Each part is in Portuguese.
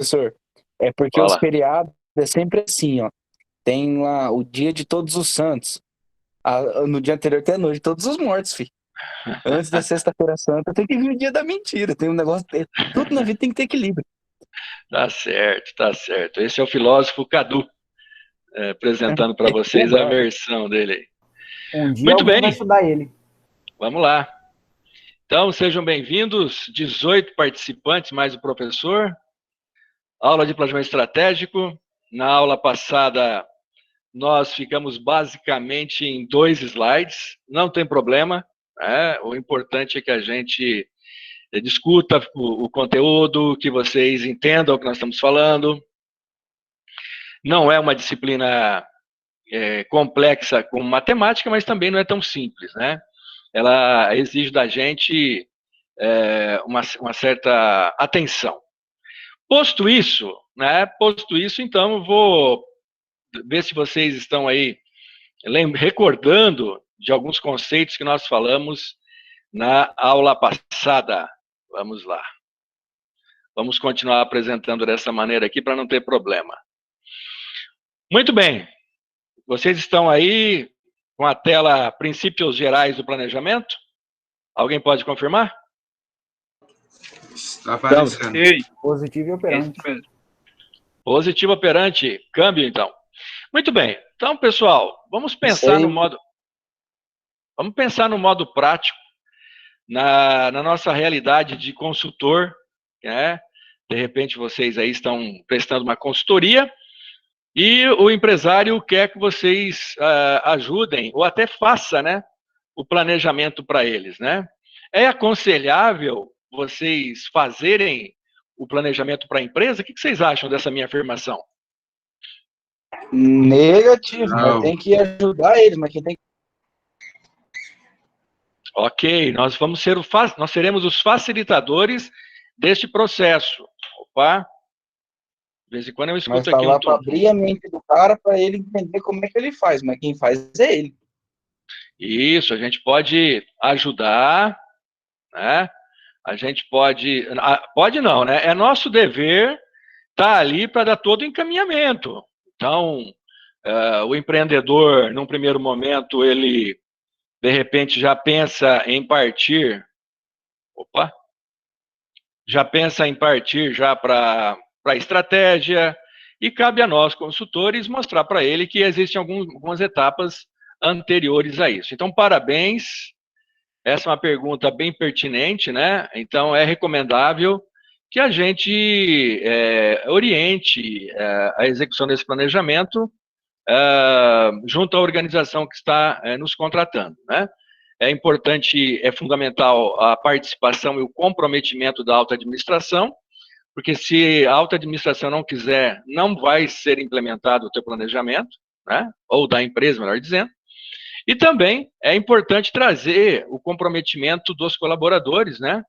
professor, é porque os Fala. feriados é sempre assim, ó. Tem lá o dia de Todos os Santos. No dia anterior tem a noite de Todos os Mortos, filho. Antes da Sexta-feira Santa tem que vir o dia da mentira. Tem um negócio. Tudo na vida tem que ter equilíbrio. Tá certo, tá certo. Esse é o filósofo Cadu, apresentando para O vocês a brabo. versão dele aí. Um dia Muito alguém vai bem, estudar ele. vamos lá. Então, sejam bem-vindos, 18 participantes, mais o professor. Aula de planejamento estratégico. Na aula passada, nós ficamos basicamente em 2 slides. Não tem problema, né? O importante é que a gente discuta o conteúdo, que vocês entendam o que nós estamos falando. Não é uma disciplina complexa como matemática, mas também não é tão simples, né? Ela exige da gente uma certa atenção. Posto isso, né? Posto isso, então eu vou ver se vocês estão aí recordando de alguns conceitos que nós falamos na aula passada. Vamos lá. Vamos continuar apresentando dessa maneira aqui para não ter problema. Muito bem. Vocês estão aí com a tela Princípios Gerais do Planejamento? Alguém pode confirmar? Está aparecendo. Positivo e operante. Positivo operante. Câmbio, então. Muito bem. Então, pessoal, vamos pensar no modo prático, na nossa realidade de consultor, né? De repente, vocês aí estão prestando uma consultoria e o empresário quer que vocês ajudem ou até faça, né, o planejamento para eles, né? É aconselhável vocês fazerem o planejamento para a empresa? O que vocês acham dessa minha afirmação? Negativo, mas Não. tem que ajudar eles, mas quem tem que. Ok, nós seremos os facilitadores deste processo. Opa! De vez em quando eu Mas escuto tá aqui lá para abrir a mente do cara para ele entender como é que ele faz, mas quem faz é ele. Isso, a gente pode ajudar, né? A gente pode. Pode não, né? É nosso dever estar ali para dar todo o encaminhamento. Então, o empreendedor, num primeiro momento, ele de repente já pensa em partir. Opa! Já pensa em partir já para a estratégia, e cabe a nós, consultores, mostrar para ele que existem algumas etapas anteriores a isso. Então, parabéns, essa é uma pergunta bem pertinente, né? Então, é recomendável que a gente oriente a execução desse planejamento junto à organização que está nos contratando, né? É importante, é fundamental a participação e o comprometimento da alta administração, porque se a alta administração não quiser, não vai ser implementado o teu planejamento, né? Ou da empresa, melhor dizendo. E também é importante trazer o comprometimento dos colaboradores, né?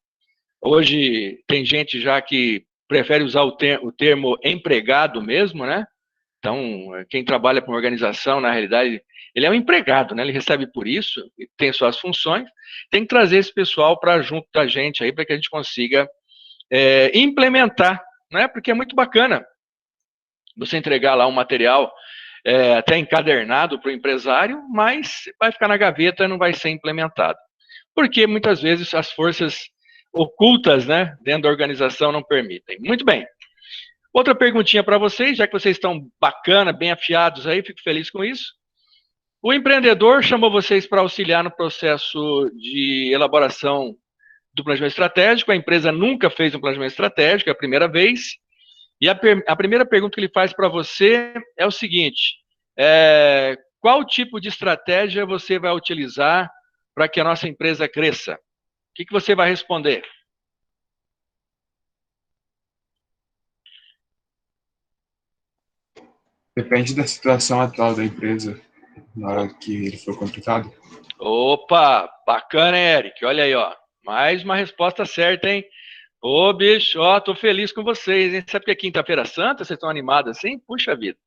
Hoje tem gente já que prefere usar o termo empregado mesmo, né? Então, quem trabalha com organização, na realidade, ele é um empregado, né? Ele recebe por isso, tem suas funções, tem que trazer esse pessoal para junto da gente aí, para que a gente consiga implementar, né? Porque é muito bacana você entregar lá um material até encadernado para o empresário, mas vai ficar na gaveta e não vai ser implementado. Porque muitas vezes as forças ocultas, né, dentro da organização não permitem. Muito bem. Outra perguntinha para vocês, já que vocês estão bacana, bem afiados aí, fico feliz com isso. O empreendedor chamou vocês para auxiliar no processo de elaboração do planejamento estratégico. A empresa nunca fez um planejamento estratégico, é a primeira vez. E a primeira pergunta que ele faz para você é o seguinte: qual tipo de estratégia você vai utilizar para que a nossa empresa cresça? O que você vai responder? Depende da situação atual da empresa, na hora que ele for contratado. Opa, bacana, Eric. Olha aí, ó. Mais uma resposta certa, hein? Ô, bicho, ó, tô feliz com vocês, hein? Sabe que é quinta-feira santa? Vocês estão animados assim? Puxa vida.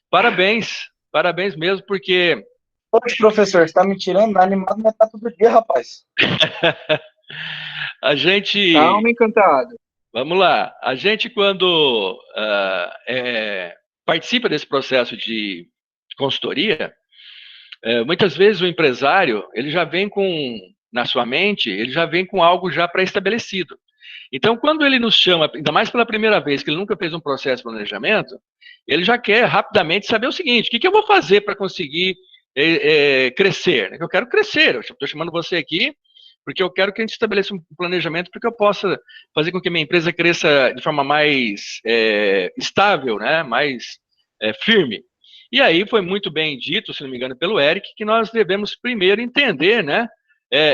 Parabéns, parabéns mesmo, porque... Poxa, professor, você tá me tirando animado, mas tá todo dia, rapaz. a gente... Calma, encantado. Vamos lá. A gente, quando participa desse processo de consultoria, muitas vezes o empresário, ele já vem na sua mente, ele já vem com algo já pré-estabelecido. Então, quando ele nos chama, ainda mais pela primeira vez, que ele nunca fez um processo de planejamento, ele já quer rapidamente saber o seguinte: o que eu vou fazer para conseguir crescer? Eu quero crescer, eu estou chamando você aqui porque eu quero que a gente estabeleça um planejamento para que eu possa fazer com que a minha empresa cresça de forma mais estável, né? Mais firme. E aí foi muito bem dito, se não me engano, pelo Eric, que nós devemos primeiro entender, né,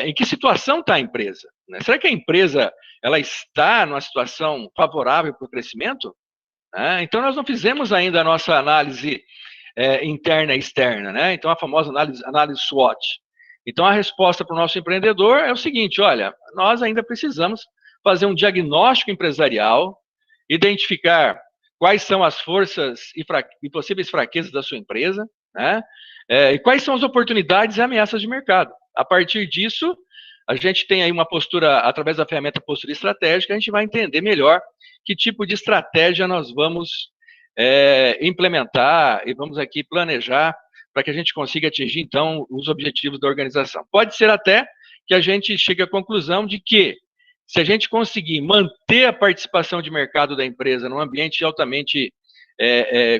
em que situação está a empresa. Né? Será que a empresa ela está numa situação favorável para o crescimento? Então, nós não fizemos ainda a nossa análise interna e externa, né? Então, a famosa análise SWOT. Então, a resposta para o nosso empreendedor é o seguinte: olha, nós ainda precisamos fazer um diagnóstico empresarial, identificar quais são as forças e possíveis fraquezas da sua empresa, né? E quais são as oportunidades e ameaças de mercado. A partir disso, a gente tem aí uma postura, através da ferramenta postura estratégica, a gente vai entender melhor que tipo de estratégia nós vamos implementar e vamos aqui planejar para que a gente consiga atingir, então, os objetivos da organização. Pode ser até que a gente chegue à conclusão de que, se a gente conseguir manter a participação de mercado da empresa num ambiente altamente,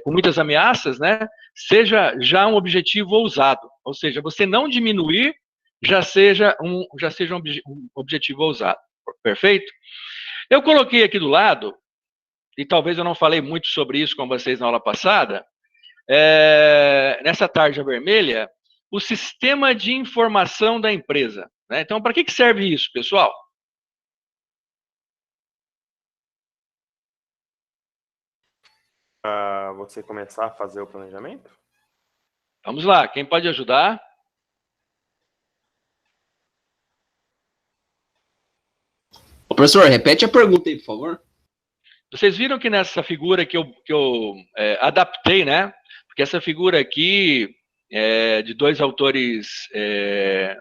com muitas ameaças, né, seja já um objetivo ousado. Ou seja, você não diminuir já seja um objetivo ousado. Perfeito? Eu coloquei aqui do lado, e talvez eu não falei muito sobre isso com vocês na aula passada, nessa tarja vermelha, o sistema de informação da empresa. Né? Então, para que serve isso, pessoal? Para você começar a fazer o planejamento? Vamos lá, quem pode ajudar? Ô, professor, repete a pergunta aí, por favor. Vocês viram que nessa figura que eu adaptei, né? Porque essa figura aqui é de dois autores,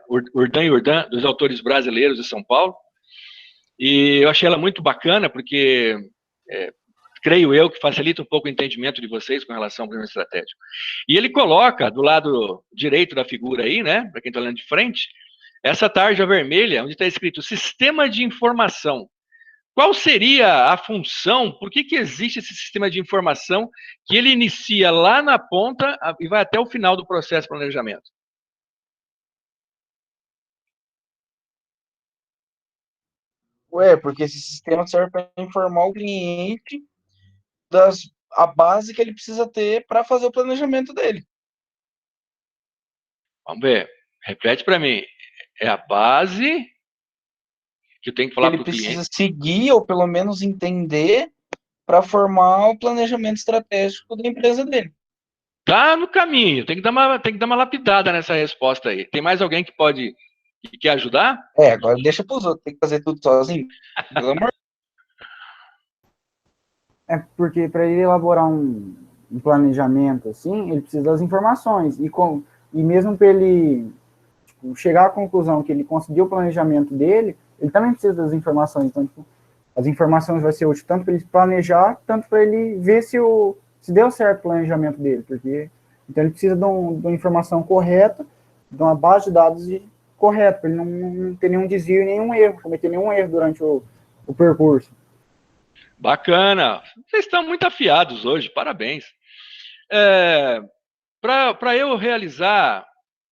Urdan e Urdan, dois autores brasileiros de São Paulo, e eu achei ela muito bacana, porque creio eu que facilita um pouco o entendimento de vocês com relação ao plano estratégico. E ele coloca do lado direito da figura aí, né? Para quem está olhando de frente, essa tarja vermelha, onde está escrito Sistema de Informação. Qual seria a função? Por que existe esse sistema de informação que ele inicia lá na ponta e vai até o final do processo de planejamento? Porque esse sistema serve para informar o cliente a base que ele precisa ter para fazer o planejamento dele. Vamos ver. Repete para mim. É a base que eu tenho que falar para o cliente. Ele precisa seguir, ou pelo menos entender, para formar o planejamento estratégico da empresa dele. Tá no caminho. Tem que dar uma lapidada nessa resposta aí. Tem mais alguém que quer ajudar? Agora deixa para os outros. Tem que fazer tudo sozinho. Pelo amor. Porque para ele elaborar um planejamento assim, ele precisa das informações. E mesmo para ele chegar à conclusão que ele conseguiu o planejamento dele, ele também precisa das informações. Então, as informações vai ser útil tanto para ele planejar, tanto para ele ver se deu certo o planejamento dele. Então, ele precisa de uma informação correta, de uma base de dados correta, para ele não ter nenhum desvio e nenhum erro, cometer nenhum erro durante o percurso. Bacana. Vocês estão muito afiados hoje, parabéns. Para eu realizar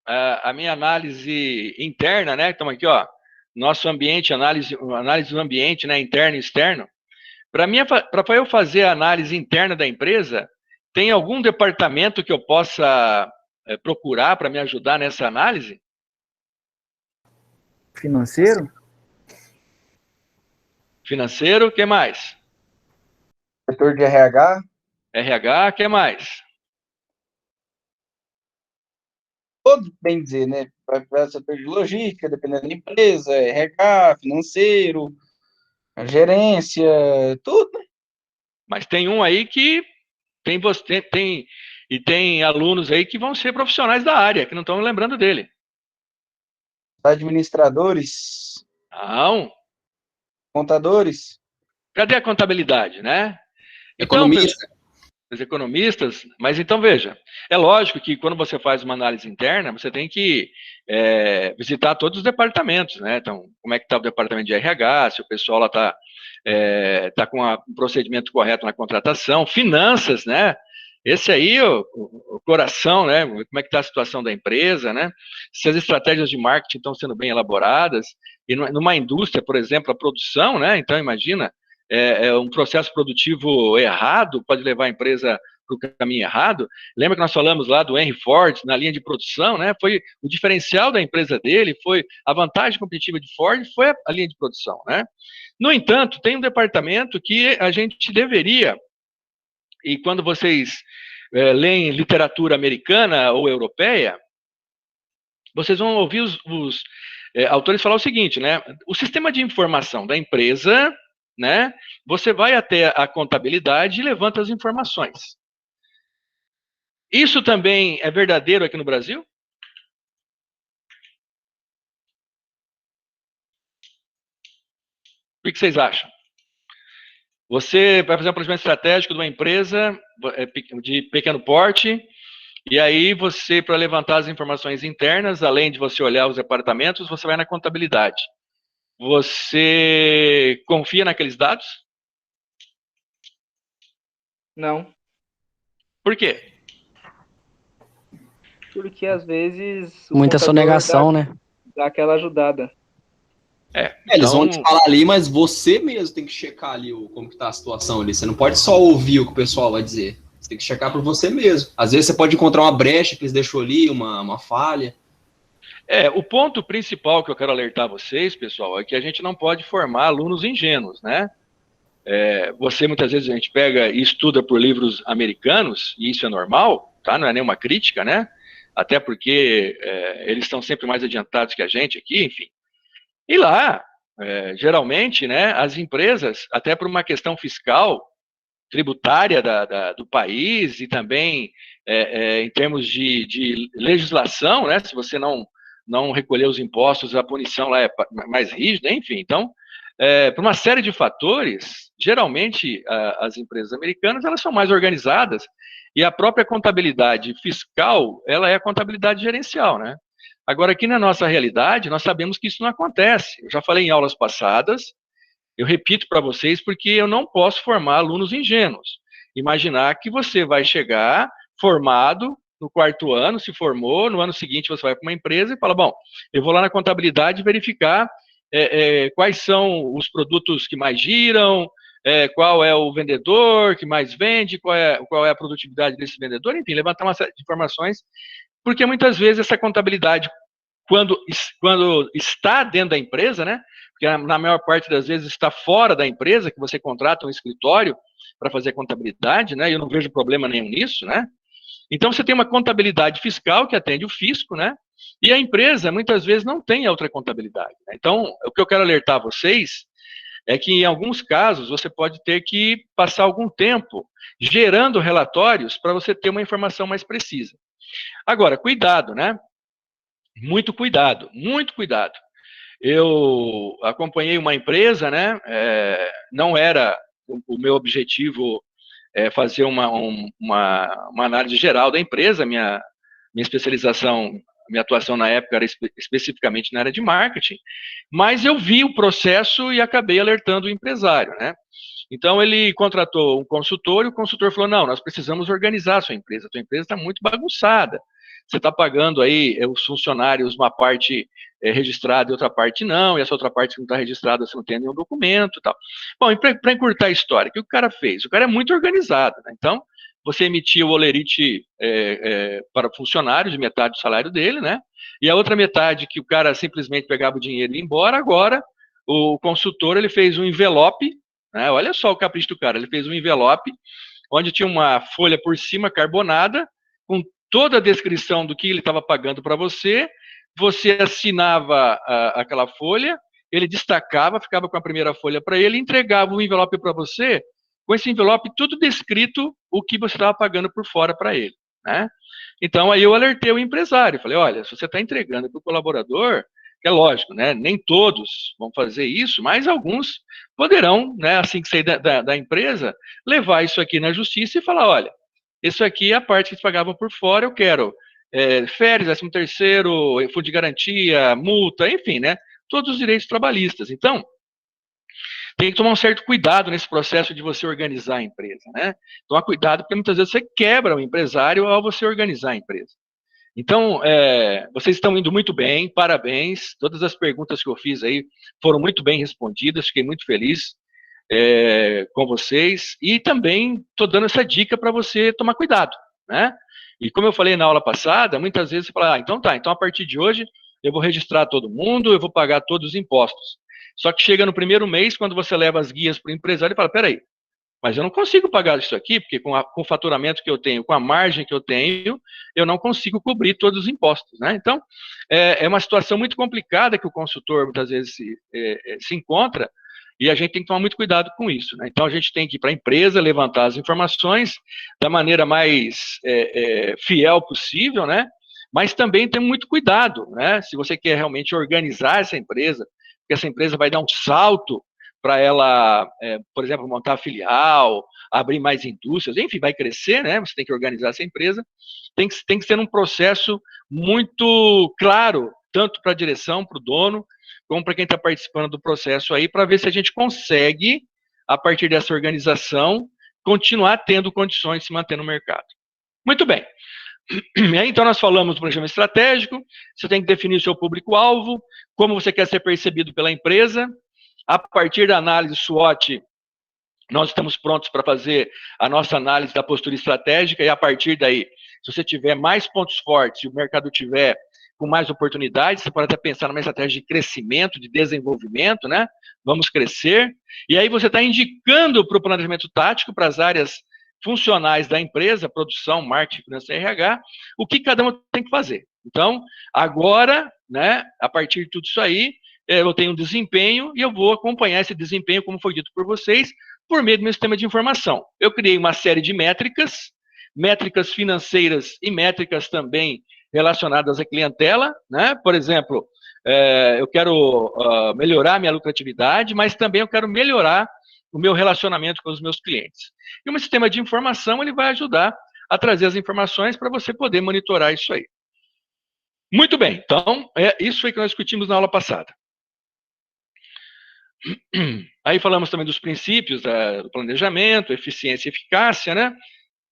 a minha análise interna, né? Estamos aqui, ó, nosso ambiente, análise do ambiente, né, interno e externo. Para eu fazer a análise interna da empresa, tem algum departamento que eu possa procurar para me ajudar nessa análise? Financeiro? Financeiro, o que mais? Setor de RH. RH, o que mais? Todos, bem dizer, né? Para setor de logística, dependendo da empresa, RH, financeiro, a gerência, tudo. Mas tem um aí que tem alunos aí que vão ser profissionais da área, que não estão lembrando dele. Administradores. Não. Contadores. Cadê a contabilidade, né? Então, Economista. os economistas, mas então veja, é lógico que quando você faz uma análise interna, você tem que visitar todos os departamentos, né? Então, como é que está o departamento de RH, se o pessoal lá está com o procedimento correto na contratação, finanças, né? Esse aí, o coração, né? Como é que está a situação da empresa, né? Se as estratégias de marketing estão sendo bem elaboradas, e numa indústria, por exemplo, a produção, né? Então, imagina, um processo produtivo errado pode levar a empresa para o caminho errado. Lembra que nós falamos lá do Henry Ford na linha de produção, né? Foi o diferencial da empresa dele, foi a vantagem competitiva de Ford, foi a linha de produção, né? No entanto, tem um departamento que a gente deveria, e quando vocês leem literatura americana ou europeia, vocês vão ouvir os autores falar o seguinte, né? O sistema de informação da empresa, né? Você vai até a contabilidade e levanta as informações. Isso também é verdadeiro aqui no Brasil? O que vocês acham? Você vai fazer um planejamento estratégico de uma empresa de pequeno porte, e aí você, para levantar as informações internas, além de você olhar os departamentos, você vai na contabilidade. Você confia naqueles dados? Não, Por quê? porque às vezes o Muita contador sonegação, né? dá aquela ajudada. Eles vão te Então, falar ali, mas você mesmo tem que checar ali como que tá a situação ali. Você não pode só ouvir o que o pessoal vai dizer. Você tem que checar por você mesmo. Às vezes você pode encontrar uma brecha que eles deixou ali, uma falha. o ponto principal que eu quero alertar vocês, pessoal, é que a gente não pode formar alunos ingênuos, né? Muitas vezes, a gente pega e estuda por livros americanos, e isso é normal, tá? Não é nenhuma crítica, né? Até porque eles estão sempre mais adiantados que a gente aqui, enfim. E lá, geralmente, né, as empresas, até por uma questão fiscal, tributária do país e também em termos de legislação, né, se você não recolher os impostos, a punição lá é mais rígida, enfim. Então, por uma série de fatores, geralmente as empresas americanas elas são mais organizadas e a própria contabilidade fiscal ela é a contabilidade gerencial, né? Agora, aqui na nossa realidade, nós sabemos que isso não acontece. Eu já falei em aulas passadas, eu repito para vocês, porque eu não posso formar alunos ingênuos. Imaginar que você vai chegar formado no quarto ano, se formou, no ano seguinte você vai para uma empresa e fala, bom, eu vou lá na contabilidade verificar quais são os produtos que mais giram, qual é o vendedor que mais vende, qual é a produtividade desse vendedor, enfim, levantar uma série de informações, porque muitas vezes essa contabilidade, quando está dentro da empresa, né, porque na maior parte das vezes está fora da empresa, que você contrata um escritório para fazer contabilidade, né, e eu não vejo problema nenhum nisso, né. Então você tem uma contabilidade fiscal que atende o fisco, né, e a empresa muitas vezes não tem outra contabilidade, né? Então, o que eu quero alertar vocês é que em alguns casos você pode ter que passar algum tempo gerando relatórios para você ter uma informação mais precisa. Agora, cuidado, né? Muito cuidado, muito cuidado. Eu acompanhei uma empresa, né? Não era o meu objetivo fazer uma análise geral da empresa. Minha especialização, minha atuação na época era especificamente na área de marketing, mas eu vi o processo e acabei alertando o empresário, né? Então ele contratou um consultor e o consultor falou, não, nós precisamos organizar a sua empresa está muito bagunçada. Você está pagando aí os funcionários uma parte registrada e outra parte não, e essa outra parte que não está registrada você não tem nenhum documento e tal. Bom, e para encurtar a história, o que o cara fez? O cara é muito organizado, né? Então, você emitia o olerite para funcionários, de metade do salário dele, né? E a outra metade que o cara simplesmente pegava o dinheiro e ia embora. Agora, o consultor, ele fez um envelope, né? Olha só o capricho do cara, ele fez um envelope onde tinha uma folha por cima carbonada, com toda a descrição do que ele estava pagando para você assinava aquela folha, ele destacava, ficava com a primeira folha para ele, entregava o envelope para você, com esse envelope tudo descrito o que você estava pagando por fora para ele, né? Então, aí eu alertei o empresário, falei, olha, se você está entregando para o colaborador, É lógico, né? Nem todos vão fazer isso, mas alguns poderão, né, assim que sair da empresa, levar isso aqui na justiça e falar, olha, isso aqui é a parte que eles pagavam por fora, eu quero férias, 13º, fundo de garantia, multa, enfim, né? Todos os direitos trabalhistas. Então, tem que tomar um certo cuidado nesse processo de você organizar a empresa, né? Tomar cuidado, porque muitas vezes você quebra o empresário ao você organizar a empresa. Então, vocês estão indo muito bem, parabéns. Todas as perguntas que eu fiz aí foram muito bem respondidas, fiquei muito feliz com vocês. E também estou dando essa dica para você tomar cuidado, né? E como eu falei na aula passada, muitas vezes você fala, então tá, então a partir de hoje eu vou registrar todo mundo, eu vou pagar todos os impostos. Só que chega no primeiro mês, quando você leva as guias para o empresário, ele fala, peraí, mas eu não consigo pagar isso aqui, porque com o faturamento que eu tenho, com a margem que eu tenho, eu não consigo cobrir todos os impostos, né? Então, é uma situação muito complicada que o consultor muitas vezes se encontra, e a gente tem que tomar muito cuidado com isso, né? Então, a gente tem que ir para a empresa, levantar as informações da maneira mais fiel possível, né? Mas também tem muito cuidado, né? Se você quer realmente organizar essa empresa, porque essa empresa vai dar um salto para ela, por exemplo, montar filial, abrir mais indústrias, enfim, vai crescer, né? Você tem que organizar essa empresa. Tem que ser um processo muito claro, tanto para a direção, para o dono, como para quem está participando do processo aí, para ver se a gente consegue, a partir dessa organização, continuar tendo condições de se manter no mercado. Muito bem. Então, nós falamos do planejamento estratégico, você tem que definir o seu público-alvo, como você quer ser percebido pela empresa. A partir da análise SWOT, nós estamos prontos para fazer a nossa análise da postura estratégica, e a partir daí, se você tiver mais pontos fortes e o mercado tiver com mais oportunidades, você pode até pensar numa estratégia de crescimento, de desenvolvimento, né? Vamos crescer. E aí você está indicando para o planejamento tático, para as áreas funcionais da empresa, produção, marketing, finanças e RH, o que cada um tem que fazer. Então, agora, né, a partir de tudo isso aí, eu tenho um desempenho e eu vou acompanhar esse desempenho, como foi dito por vocês, por meio do meu sistema de informação. Eu criei uma série de métricas financeiras e métricas também relacionadas à clientela, né? Por exemplo, eu quero melhorar minha lucratividade, mas também eu quero melhorar o meu relacionamento com os meus clientes. E o meu sistema de informação, ele vai ajudar a trazer as informações para você poder monitorar isso aí. Muito bem, então, isso foi que nós discutimos na aula passada. Aí falamos também dos princípios do planejamento, eficiência e eficácia, né?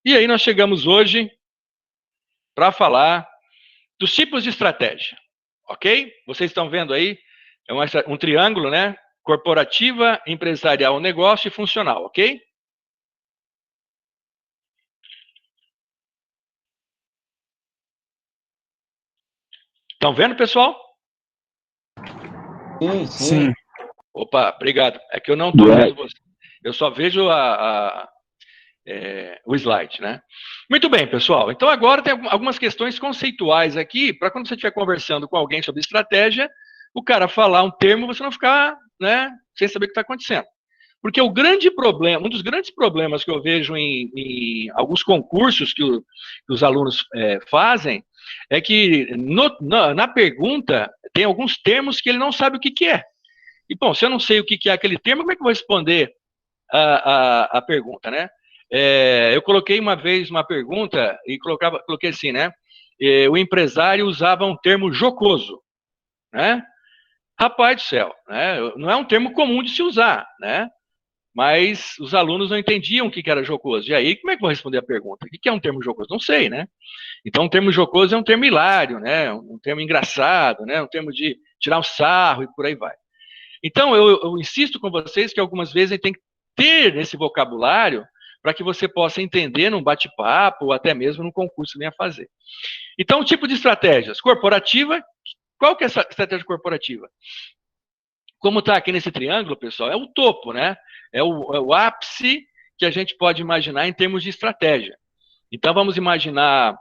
E aí nós chegamos hoje para falar dos tipos de estratégia, ok? Vocês estão vendo aí, um triângulo, né? Corporativa, empresarial, negócio e funcional, ok? Estão vendo, pessoal? Sim, Sim. Opa, obrigado. É que eu não estou vendo você. Eu só vejo o slide, né? Muito bem, pessoal. Então, agora tem algumas questões conceituais aqui, para quando você estiver conversando com alguém sobre estratégia, o cara falar um termo, você não ficar, né, sem saber o que está acontecendo. Porque o grande problema, um dos grandes problemas que eu vejo em alguns concursos que os alunos fazem, é que na pergunta tem alguns termos que ele não sabe o que é. E, bom, se eu não sei o que é aquele termo, como é que eu vou responder a pergunta, né? Eu coloquei uma vez uma pergunta e coloquei assim, né? O empresário usava um termo jocoso, né? Rapaz do céu, né? Não é um termo comum de se usar, né? Mas os alunos não entendiam o que era jocoso. E aí, como é que eu vou responder a pergunta? O que é um termo jocoso? Não sei, né? Então, um termo jocoso é um termo hilário, né? Um termo engraçado, né? Um termo de tirar um sarro e por aí vai. Então, eu insisto com vocês que algumas vezes a gente tem que ter esse vocabulário para que você possa entender num bate-papo ou até mesmo num concurso que venha fazer. Então, tipo de estratégias. Corporativa. Qual que é essa estratégia corporativa? Como está aqui nesse triângulo, pessoal, é o topo, né? É o ápice que a gente pode imaginar em termos de estratégia. Então, vamos imaginar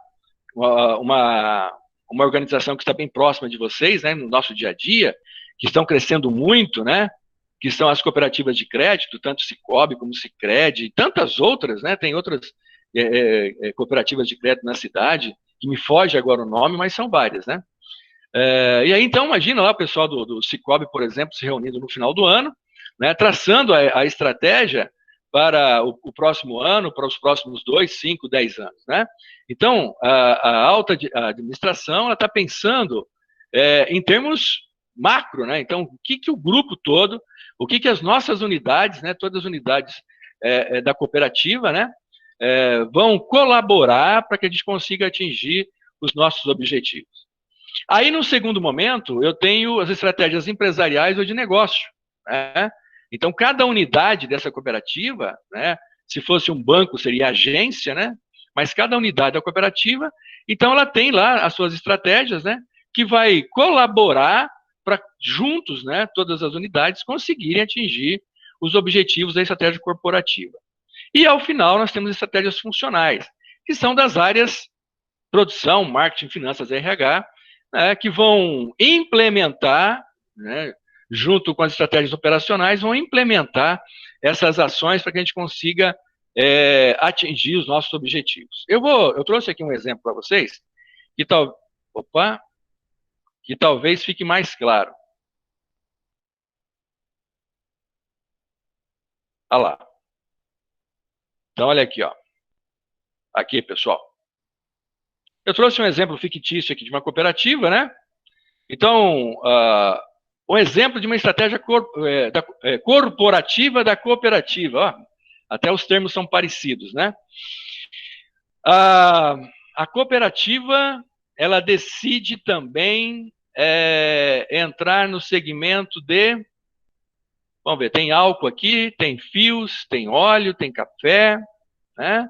uma organização que está bem próxima de vocês, né, no nosso dia a dia, que estão crescendo muito, né? Que são as cooperativas de crédito, tanto Sicoob como Sicredi, e tantas outras, né? Tem outras cooperativas de crédito na cidade, que me foge agora o nome, mas são várias, né? E aí, então, imagina lá o pessoal do Cicobi, por exemplo, se reunindo no final do ano, né, traçando a estratégia para o próximo ano, para os próximos 2, 5, 10 anos. Né? Então, a alta administração está pensando em termos macro. Né? Então, o que o grupo todo, o que as nossas unidades, né, todas as unidades da cooperativa, né, vão colaborar para que a gente consiga atingir os nossos objetivos. Aí, no segundo momento, eu tenho as estratégias empresariais ou de negócio. Né? Então, cada unidade dessa cooperativa, né, se fosse um banco, seria agência, né? Mas cada unidade da cooperativa, então ela tem lá as suas estratégias, né, que vai colaborar para juntos, né, todas as unidades conseguirem atingir os objetivos da estratégia corporativa. E, ao final, nós temos estratégias funcionais, que são das áreas produção, marketing, finanças, RH, né, que vão implementar, né, junto com as estratégias operacionais, vão implementar essas ações para que a gente consiga atingir os nossos objetivos. Eu trouxe aqui um exemplo para vocês, que talvez fique mais claro. Olha lá. Então, olha aqui, ó. Aqui, pessoal. Eu trouxe um exemplo fictício aqui de uma cooperativa, né? Então, um exemplo de uma estratégia corporativa da cooperativa. Ó, até os termos são parecidos, né? A cooperativa, ela decide também entrar no segmento de... Vamos ver, tem álcool aqui, tem fios, tem óleo, tem café, né?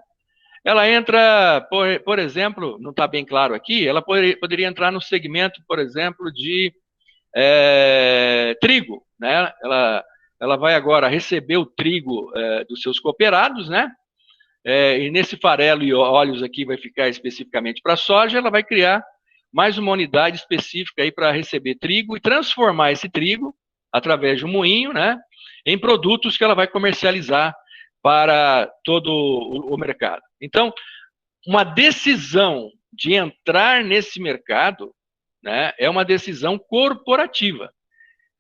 Ela entra, por exemplo, não está bem claro aqui, ela poderia entrar no segmento, por exemplo, de trigo, né? Ela vai agora receber o trigo dos seus cooperados, né? E nesse farelo e óleos aqui vai ficar especificamente para soja, ela vai criar mais uma unidade específica aí para receber trigo e transformar esse trigo, através de um moinho, né, em produtos que ela vai comercializar para todo o mercado. Então, uma decisão de entrar nesse mercado, né, é uma decisão corporativa.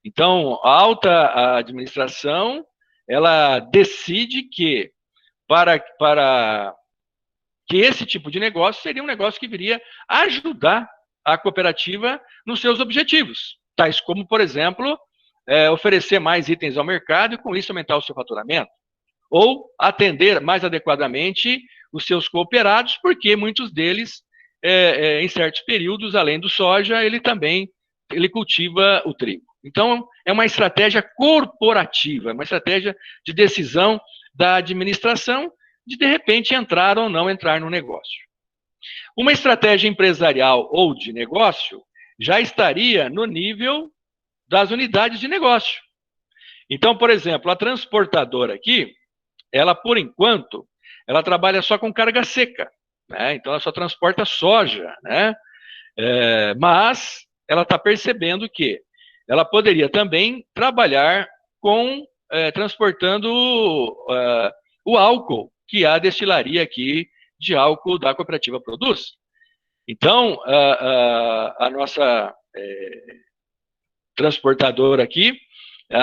Então, a alta administração, ela decide que para que esse tipo de negócio seria um negócio que viria ajudar a cooperativa nos seus objetivos, tais como, por exemplo, oferecer mais itens ao mercado e, com isso, aumentar o seu faturamento, ou atender mais adequadamente os seus cooperados, porque muitos deles, em certos períodos, além do soja, ele cultiva o trigo. Então, é uma estratégia corporativa, uma estratégia de decisão da administração de repente, entrar ou não entrar no negócio. Uma estratégia empresarial ou de negócio já estaria no nível das unidades de negócio. Então, por exemplo, a transportadora aqui, ela, por enquanto, ela trabalha só com carga seca, né? Então, ela só transporta soja, né? Mas ela está percebendo que ela poderia também trabalhar com transportando o álcool que a destilaria aqui de álcool da cooperativa produz. Então, a nossa transportadora aqui,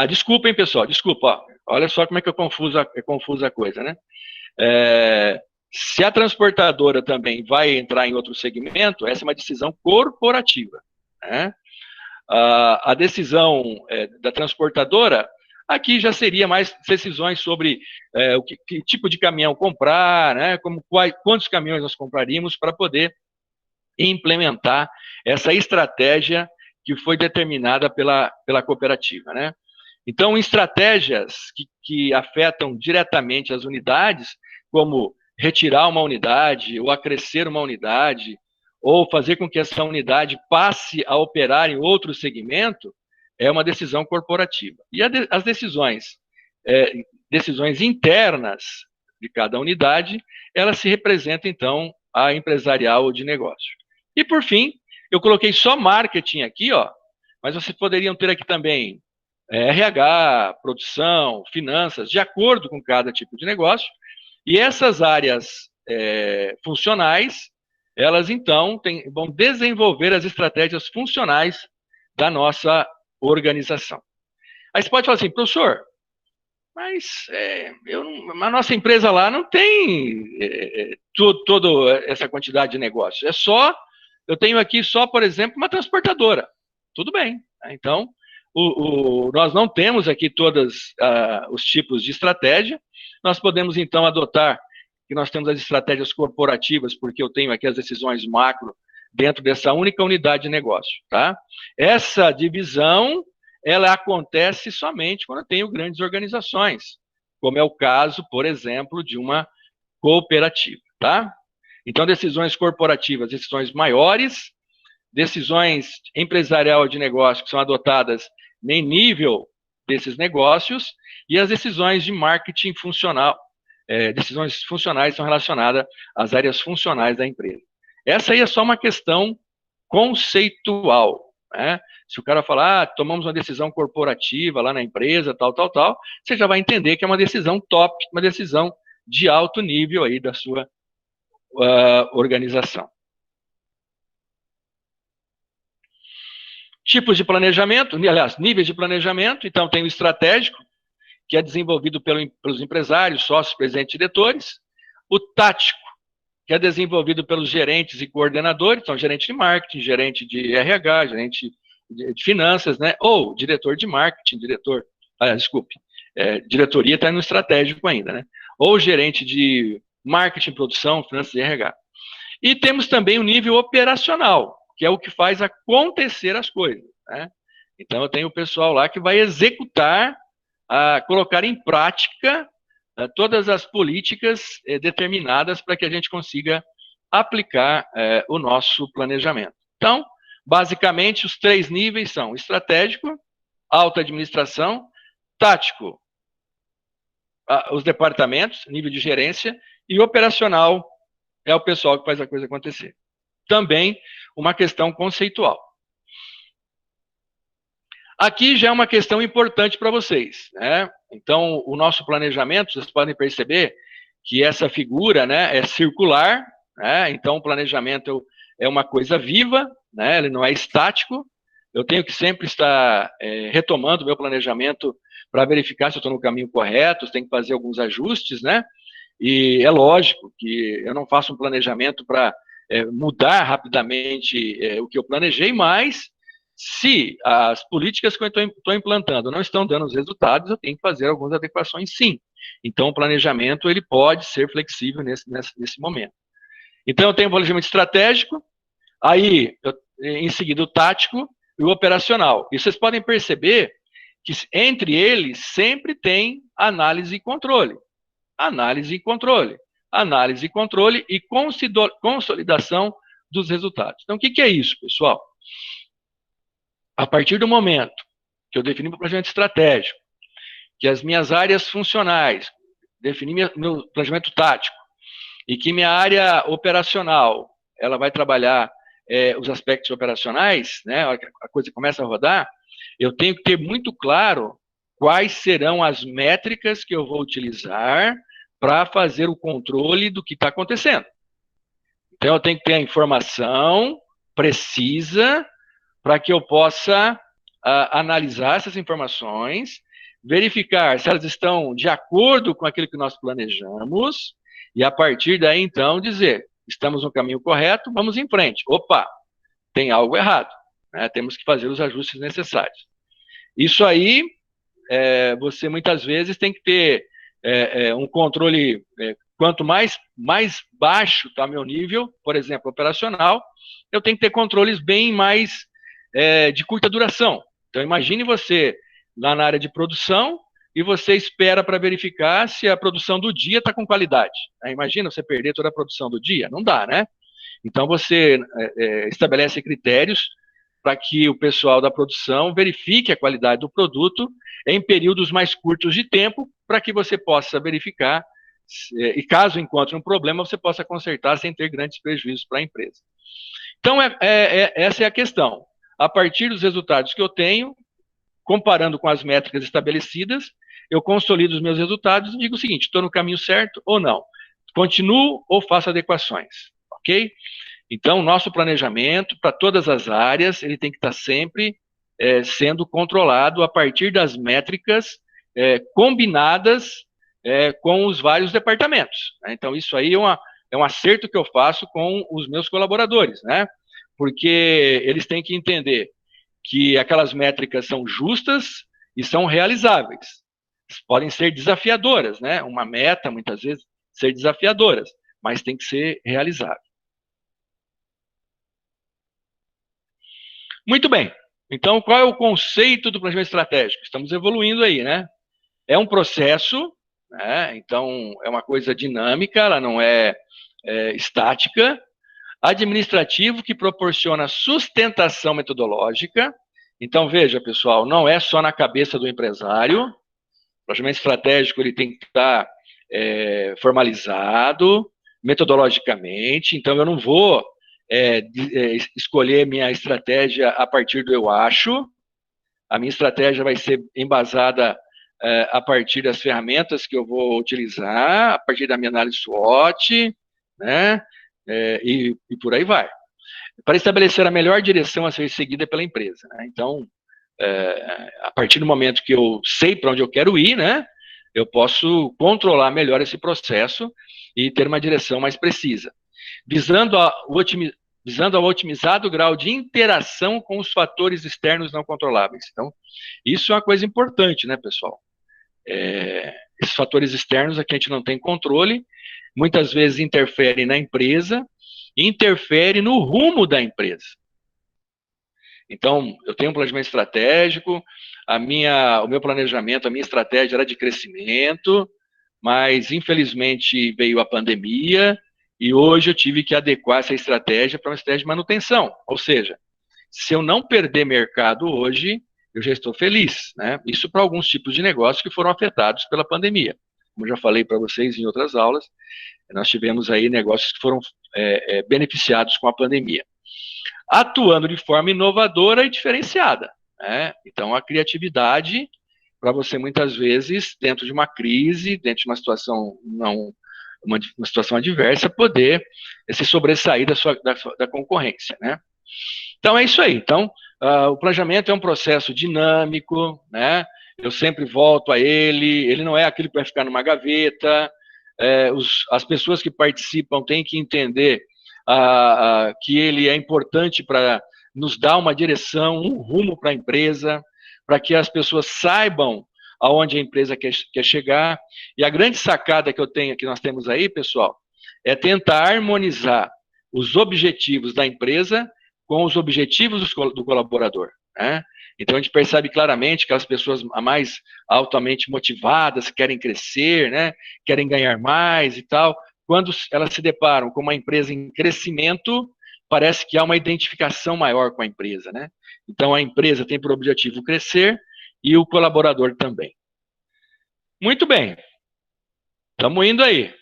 desculpem, pessoal, desculpa, ó, olha só como é que é confusa a coisa, né? Se a transportadora também vai entrar em outro segmento, essa é uma decisão corporativa, né? A decisão da transportadora, aqui já seria mais decisões sobre que tipo de caminhão comprar, né, quantos caminhões nós compraríamos para poder implementar essa estratégia que foi determinada pela cooperativa, né? Então, estratégias que afetam diretamente as unidades, como retirar uma unidade, ou acrescer uma unidade, ou fazer com que essa unidade passe a operar em outro segmento, é uma decisão corporativa. E as decisões internas de cada unidade, elas se representam, então, a empresarial ou de negócio. E, por fim, eu coloquei só marketing aqui, ó, mas vocês poderiam ter aqui também RH, produção, finanças, de acordo com cada tipo de negócio. E essas áreas funcionais, elas então vão desenvolver as estratégias funcionais da nossa organização. Aí você pode falar assim, professor, mas a nossa empresa lá não tem toda essa quantidade de negócios. Eu tenho aqui só, por exemplo, uma transportadora. Tudo bem. Então, nós não temos aqui todos os tipos de estratégia. Nós podemos, então, adotar que nós temos as estratégias corporativas, porque eu tenho aqui as decisões macro dentro dessa única unidade de negócio. Tá? Essa divisão, ela acontece somente quando eu tenho grandes organizações, como é o caso, por exemplo, de uma cooperativa. Tá? Então, decisões corporativas, decisões maiores, decisões empresarial de negócio que são adotadas em nível desses negócios, e as decisões de marketing funcional, decisões funcionais são relacionadas às áreas funcionais da empresa. Essa aí é só uma questão conceitual, né? Se o cara falar, tomamos uma decisão corporativa lá na empresa, tal, você já vai entender que é uma decisão top, uma decisão de alto nível aí da sua organização. Tipos de planejamento, aliás, níveis de planejamento. Então, tem o estratégico, que é desenvolvido pelos empresários, sócios, presidentes e diretores. O tático, que é desenvolvido pelos gerentes e coordenadores, então, gerente de marketing, gerente de RH, gerente de finanças, né? Ou diretor de marketing, diretoria está no estratégico ainda, né? Ou gerente de marketing, produção, finanças e RH. E temos também o nível operacional, que é o que faz acontecer as coisas, né? Então, eu tenho o pessoal lá que vai executar, colocar em prática todas as políticas determinadas para que a gente consiga aplicar o nosso planejamento. Então, basicamente, os 3 níveis são estratégico, alta administração, tático, os departamentos, nível de gerência, e operacional é o pessoal que faz a coisa acontecer. Também uma questão conceitual. Aqui já é uma questão importante para vocês, né? Então, o nosso planejamento, vocês podem perceber que essa figura, né, é circular, né? Então, o planejamento é uma coisa viva, né? Ele não é estático. Eu tenho que sempre estar retomando o meu planejamento para verificar se eu estou no caminho correto, tem que fazer alguns ajustes, né? E é lógico que eu não faço um planejamento para mudar rapidamente o que eu planejei, mas se as políticas que eu estou implantando não estão dando os resultados, eu tenho que fazer algumas adequações, sim. Então, o planejamento ele pode ser flexível nesse momento. Então, eu tenho o planejamento estratégico, aí, em seguida, o tático e o operacional. E vocês podem perceber que entre eles sempre tem análise e controle. Análise e controle. Análise e controle e consolidação dos resultados. Então, o que é isso, pessoal? A partir do momento que eu defini meu planejamento estratégico, que as minhas áreas funcionais, defini meu planejamento tático, e que minha área operacional, ela vai trabalhar os aspectos operacionais, né, a coisa começa a rodar, eu tenho que ter muito claro quais serão as métricas que eu vou utilizar para fazer o controle do que está acontecendo. Então, eu tenho que ter a informação precisa para que eu possa analisar essas informações, verificar se elas estão de acordo com aquilo que nós planejamos, e a partir daí, então, dizer, estamos no caminho correto, vamos em frente. Opa, tem algo errado, né? Temos que fazer os ajustes necessários. Isso aí, você muitas vezes tem que ter um controle, quanto mais baixo está meu nível, por exemplo, operacional, eu tenho que ter controles bem mais de curta duração. Então, imagine você lá na área de produção e você espera para verificar se a produção do dia está com qualidade. Imagina você perder toda a produção do dia? Não dá, né? Então, você estabelece critérios para que o pessoal da produção verifique a qualidade do produto em períodos mais curtos de tempo, para que você possa verificar, e caso encontre um problema, você possa consertar sem ter grandes prejuízos para a empresa. Então, essa é a questão. A partir dos resultados que eu tenho, comparando com as métricas estabelecidas, eu consolido os meus resultados e digo o seguinte, estou no caminho certo ou não? Continuo ou faço adequações? Ok? Então, nosso planejamento para todas as áreas, ele tem que estar sempre sendo controlado a partir das métricas combinadas com os vários departamentos, né? Então, isso aí é um acerto que eu faço com os meus colaboradores, né? Porque eles têm que entender que aquelas métricas são justas e são realizáveis. Podem ser desafiadoras, né? Uma meta, muitas vezes, ser desafiadoras, mas tem que ser realizável. Muito bem. Então, qual é o conceito do planejamento estratégico? Estamos evoluindo aí, né? É um processo, né? Então, é uma coisa dinâmica, ela não é estática, administrativo que proporciona sustentação metodológica. Então, veja, pessoal, não é só na cabeça do empresário. O planejamento estratégico ele tem que estar formalizado metodologicamente. Então, eu não vou escolher minha estratégia a partir do eu acho. A minha estratégia vai ser embasada a partir das ferramentas que eu vou utilizar, a partir da minha análise SWOT, né? E por aí vai. Para estabelecer a melhor direção a ser seguida pela empresa, né? Então, a partir do momento que eu sei para onde eu quero ir, né? Eu posso controlar melhor esse processo e ter uma direção mais precisa, visando ao otimizado grau de interação com os fatores externos não controláveis. Então, isso é uma coisa importante, né, pessoal? Esses fatores externos aqui a gente não tem controle, muitas vezes interferem na empresa, interferem no rumo da empresa. Então, eu tenho um planejamento estratégico, o meu planejamento, a minha estratégia era de crescimento, mas infelizmente veio a pandemia e hoje eu tive que adequar essa estratégia para uma estratégia de manutenção. Ou seja, se eu não perder mercado hoje, eu já estou feliz, né? Isso para alguns tipos de negócios que foram afetados pela pandemia. Como eu já falei para vocês em outras aulas, nós tivemos aí negócios que foram beneficiados com a pandemia, atuando de forma inovadora e diferenciada, né? Então, a criatividade, para você muitas vezes, dentro de uma crise, dentro de uma situação uma situação adversa, poder se sobressair da concorrência, né? Então, é isso aí. Então, o planejamento é um processo dinâmico, né? Eu sempre volto a ele não é aquilo que vai ficar numa gaveta. As pessoas que participam têm que entender que ele é importante para nos dar uma direção, um rumo para a empresa, para que as pessoas saibam aonde a empresa quer chegar. E a grande sacada que nós temos aí, pessoal, é tentar harmonizar os objetivos da empresa com os objetivos do colaborador, né? Então, a gente percebe claramente que as pessoas mais altamente motivadas, querem crescer, né, querem ganhar mais e tal, quando elas se deparam com uma empresa em crescimento, parece que há uma identificação maior com a empresa, né? Então, a empresa tem por objetivo crescer e o colaborador também. Muito bem. Estamos indo aí.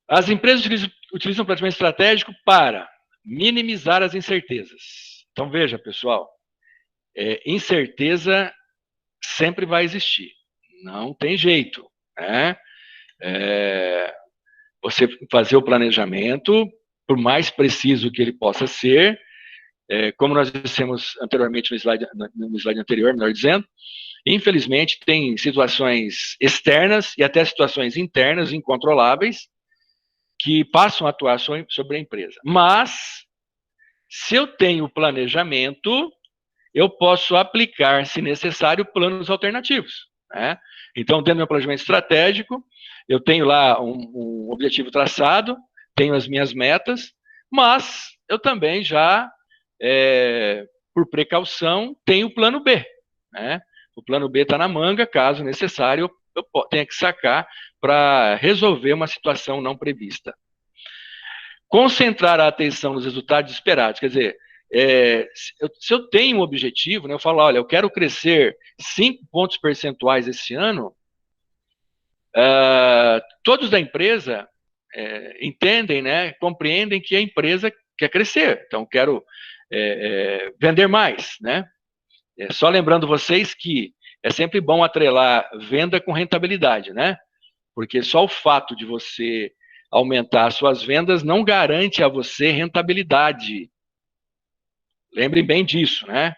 As empresas utilizam o planejamento estratégico para minimizar as incertezas. Então, veja, pessoal, incerteza sempre vai existir. Não tem jeito, né? Você fazer o planejamento, por mais preciso que ele possa ser, como nós dissemos anteriormente no slide anterior, melhor dizendo, infelizmente tem situações externas e até situações internas incontroláveis que passam a atuar sobre a empresa. Mas, se eu tenho planejamento, eu posso aplicar, se necessário, planos alternativos, né? Então, dentro do meu planejamento estratégico, eu tenho lá um objetivo traçado, tenho as minhas metas, mas eu também já, por precaução, tenho o plano B, né? O plano B está na manga, caso necessário, eu tenha que sacar para resolver uma situação não prevista. Concentrar a atenção nos resultados esperados, quer dizer, se eu tenho um objetivo, né, eu falo, olha, eu quero crescer 5 pontos percentuais esse ano, todos da empresa entendem, né, compreendem que a empresa quer crescer, então quero vender mais, né? Só lembrando vocês que é sempre bom atrelar venda com rentabilidade, né? Porque só o fato de você aumentar suas vendas não garante a você rentabilidade. Lembrem bem disso, né?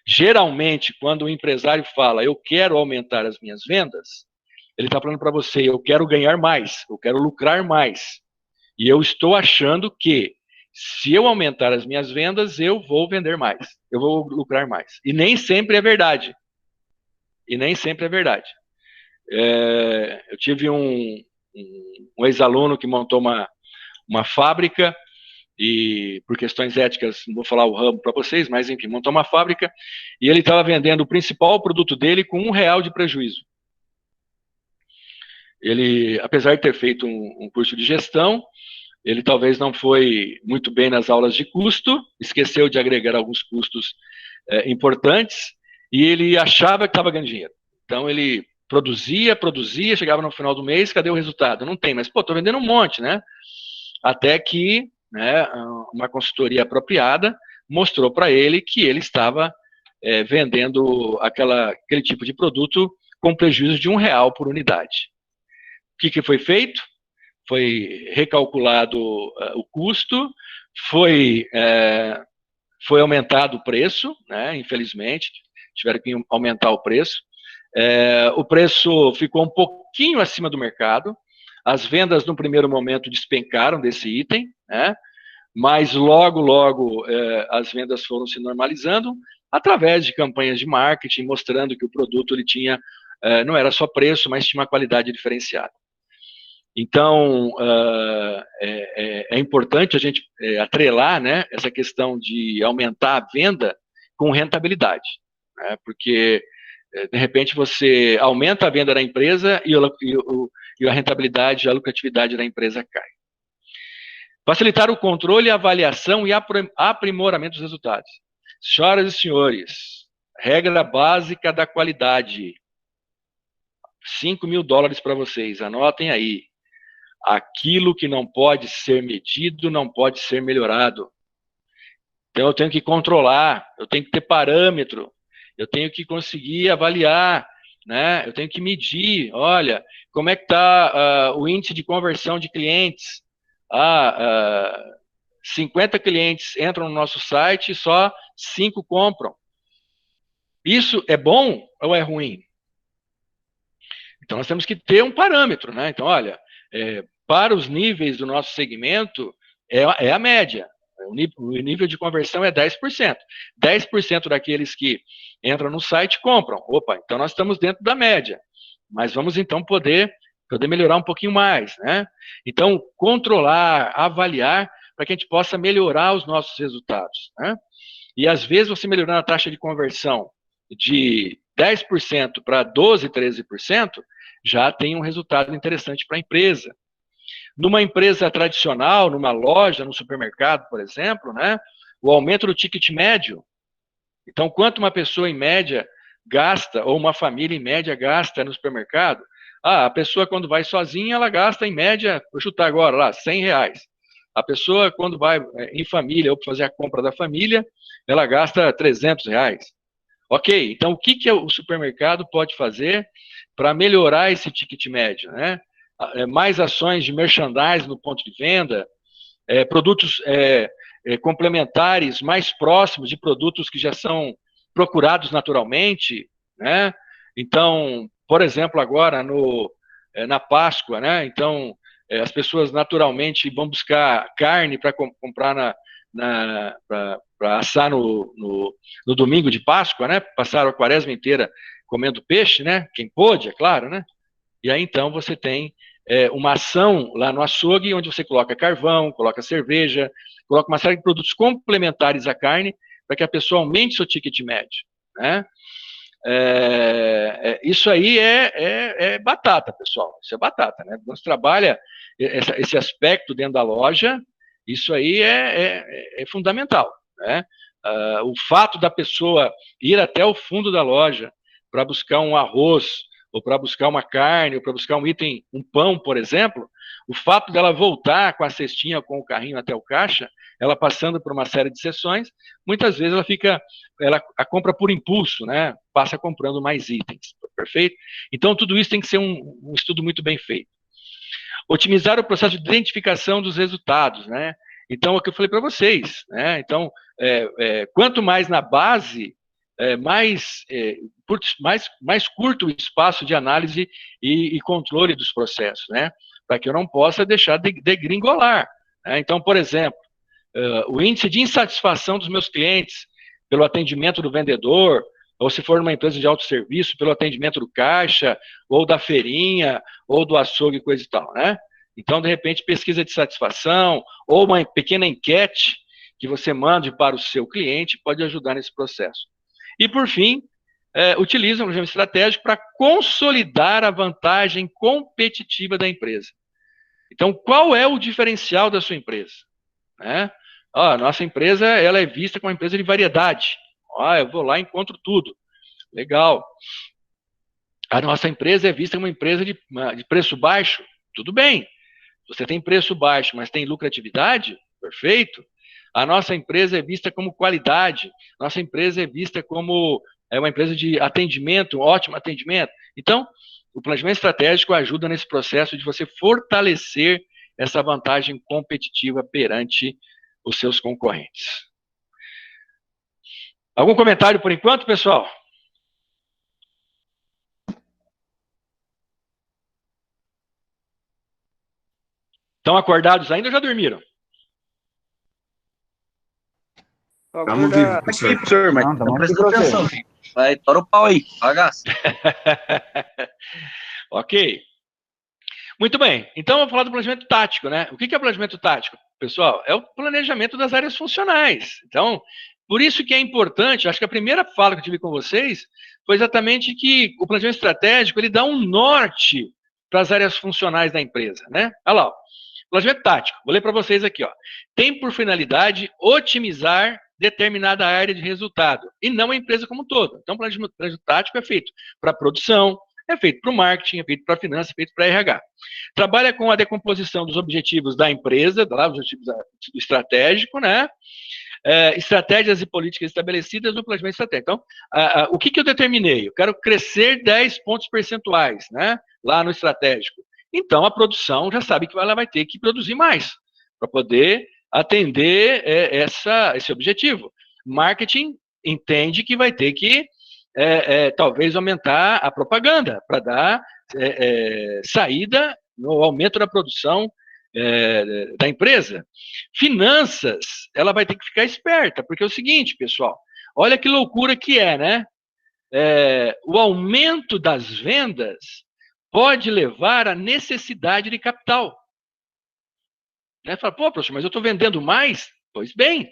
Geralmente, quando o empresário fala, eu quero aumentar as minhas vendas, ele está falando para você, eu quero ganhar mais, eu quero lucrar mais. E eu estou achando que, se eu aumentar as minhas vendas, eu vou vender mais, eu vou lucrar mais. E nem sempre é verdade. E nem sempre é verdade. Eu tive um ex-aluno que montou uma fábrica, e por questões éticas, não vou falar o ramo para vocês, mas enfim, montou uma fábrica, e ele estava vendendo o principal produto dele com R$1 de prejuízo. Ele, apesar de ter feito um curso de gestão, ele talvez não foi muito bem nas aulas de custo, esqueceu de agregar alguns custos importantes, e ele achava que estava ganhando dinheiro. Então ele produzia, chegava no final do mês, cadê o resultado? Não tem, mas pô, tô vendendo um monte, né? Até que, né, uma consultoria apropriada mostrou para ele que ele estava vendendo aquele tipo de produto com prejuízo de R$1 por unidade. O que foi feito? Foi recalculado o custo, foi aumentado o preço, né, infelizmente, tiveram que aumentar o preço. O preço ficou um pouquinho acima do mercado, as vendas no primeiro momento despencaram desse item, né, mas logo as vendas foram se normalizando através de campanhas de marketing, mostrando que o produto ele tinha, não era só preço, mas tinha uma qualidade diferenciada. Então, é importante a gente atrelar, né, essa questão de aumentar a venda com rentabilidade, né, porque, de repente, você aumenta a venda da empresa e a rentabilidade, a lucratividade da empresa cai. Facilitar o controle, avaliação e aprimoramento dos resultados. Senhoras e senhores, regra básica da qualidade. $5.000 para vocês, anotem aí. Aquilo que não pode ser medido não pode ser melhorado. Então eu tenho que controlar, eu tenho que ter parâmetro, eu tenho que conseguir avaliar, né? Eu tenho que medir, olha, como é que está o índice de conversão de clientes. 50 clientes entram no nosso site e só 5 compram. Isso é bom ou é ruim? Então nós temos que ter um parâmetro, né? Então, olha, para os níveis do nosso segmento, é a média. O nível de conversão é 10%. 10% daqueles que entram no site compram. Opa, então nós estamos dentro da média. Mas vamos então poder melhorar um pouquinho mais, né? Então, controlar, avaliar, para que a gente possa melhorar os nossos resultados, né? E às vezes você melhorando a taxa de conversão de 10% para 12%, 13%, já tem um resultado interessante para a empresa. Numa empresa tradicional, numa loja, no supermercado, por exemplo, né, o aumento do ticket médio. Então, quanto uma pessoa em média gasta, ou uma família em média gasta no supermercado? A pessoa quando vai sozinha, ela gasta em média, vou chutar agora lá, R$100. A pessoa quando vai em família, ou para fazer a compra da família, ela gasta R$300. Ok, então o que o supermercado pode fazer para melhorar esse ticket médio, né? Mais ações de merchandising no ponto de venda, produtos complementares mais próximos de produtos que já são procurados naturalmente, né? Então, por exemplo, agora na Páscoa, né? Então, as pessoas naturalmente vão buscar carne para comprar para assar no domingo de Páscoa, né? Passaram a quaresma inteira comendo peixe, né? Quem pôde, é claro, né? E aí, então, você tem uma ação lá no açougue, onde você coloca carvão, coloca cerveja, coloca uma série de produtos complementares à carne, para que a pessoa aumente seu ticket médio, né? Isso aí é batata, pessoal. Isso é batata, né? Quando você trabalha esse aspecto dentro da loja, isso aí é fundamental, né? O fato da pessoa ir até o fundo da loja para buscar um arroz, ou para buscar uma carne, ou para buscar um item, um pão, por exemplo, o fato dela voltar com a cestinha, com o carrinho até o caixa, ela passando por uma série de sessões, muitas vezes ela compra por impulso, né? Passa comprando mais itens, perfeito? Então tudo isso tem que ser um estudo muito bem feito. Otimizar o processo de identificação dos resultados, né? Então, é o que eu falei para vocês, né? Então, quanto mais na base, mais curto o espaço de análise e controle dos processos, né? Para que eu não possa deixar de degringolar, né? Então, por exemplo, o índice de insatisfação dos meus clientes pelo atendimento do vendedor, ou se for uma empresa de autosserviço, pelo atendimento do caixa, ou da feirinha, ou do açougue, coisa e tal, né? Então, de repente, pesquisa de satisfação, ou uma pequena enquete que você mande para o seu cliente pode ajudar nesse processo. E, por fim, utiliza um planejamento estratégico para consolidar a vantagem competitiva da empresa. Então, qual é o diferencial da sua empresa? A nossa empresa ela é vista como uma empresa de variedade. Eu vou lá e encontro tudo. Legal. A nossa empresa é vista como uma empresa de preço baixo. Tudo bem. Você tem preço baixo, mas tem lucratividade? Perfeito. A nossa empresa é vista como qualidade. Nossa empresa é vista como uma empresa de atendimento, um ótimo atendimento. Então, o planejamento estratégico ajuda nesse processo de você fortalecer essa vantagem competitiva perante os seus concorrentes. Algum comentário por enquanto, pessoal? Estão acordados ainda ou já dormiram? Estamos vivos, professor. Aqui, professor, mas Não, tá não bom. presta atenção. Vai, tora o pau aí, bagaço. Ok. Muito bem. Então, vamos falar do planejamento tático, né? O que é planejamento tático, pessoal? É o planejamento das áreas funcionais. Então, por isso que é importante, acho que a primeira fala que eu tive com vocês foi exatamente que o planejamento estratégico, ele dá um norte para as áreas funcionais da empresa, né? Olha lá, ó. Planejamento tático, vou ler para vocês aqui, ó. Tem por finalidade otimizar determinada área de resultado, e não a empresa como um todo. Então, o planejamento tático é feito para produção, é feito para o marketing, é feito para a finança, é feito para a RH. Trabalha com a decomposição dos objetivos da empresa, os objetivos estratégicos, né? Estratégias e políticas estabelecidas no planejamento estratégico. Então, o que eu determinei? Eu quero crescer 10 pontos percentuais, né? Lá no estratégico. Então, a produção já sabe que ela vai ter que produzir mais para poder atender esse objetivo. Marketing entende que vai ter que talvez aumentar a propaganda para dar saída no aumento da produção da empresa. Finanças, ela vai ter que ficar esperta, porque é o seguinte, pessoal, olha que loucura que né? O aumento das vendas pode levar à necessidade de capital. Fala, pô, professor, mas eu estou vendendo mais? Pois bem,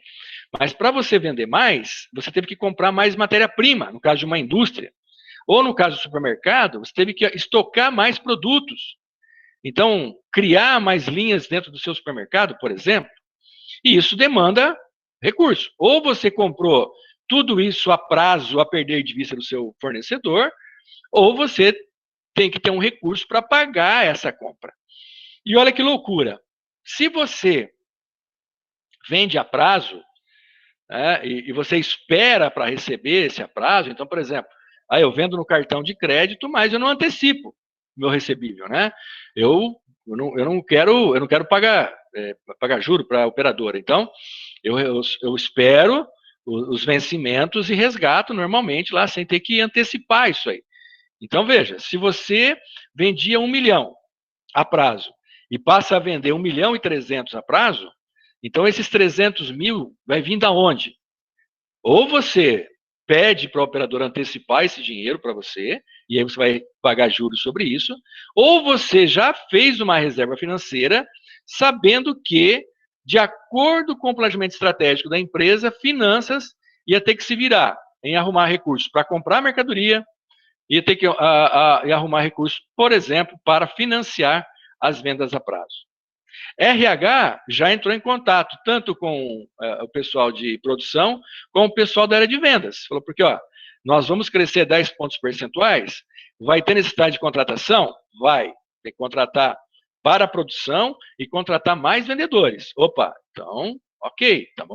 mas para você vender mais, você teve que comprar mais matéria-prima, no caso de uma indústria. Ou no caso do supermercado, você teve que estocar mais produtos. Então, criar mais linhas dentro do seu supermercado, por exemplo, e isso demanda recurso. Ou você comprou tudo isso a prazo, a perder de vista do seu fornecedor, ou você tem que ter um recurso para pagar essa compra. E olha que loucura. Se você vende a prazo, e você espera para receber esse a prazo, então, por exemplo, eu vendo no cartão de crédito, mas eu não antecipo meu recebível, né? Eu não quero pagar juro para a operadora. Então, eu espero os vencimentos e resgato normalmente lá, sem ter que antecipar isso aí. Então, veja, se você vendia 1 milhão a prazo e passa a vender 1.300.000 a prazo, então esses 300 mil vai vir da onde? Ou você pede para a operadora antecipar esse dinheiro para você, e aí você vai pagar juros sobre isso, ou você já fez uma reserva financeira, sabendo que, de acordo com o planejamento estratégico da empresa, finanças ia ter que se virar em arrumar recursos para comprar mercadoria, ia ter que arrumar recursos, por exemplo, para financiar as vendas a prazo. RH já entrou em contato tanto com o pessoal de produção como o pessoal da área de vendas. Falou, porque nós vamos crescer 10 pontos percentuais, vai ter necessidade de contratação? Vai. Tem que contratar para a produção e contratar mais vendedores. Opa, então, ok. Então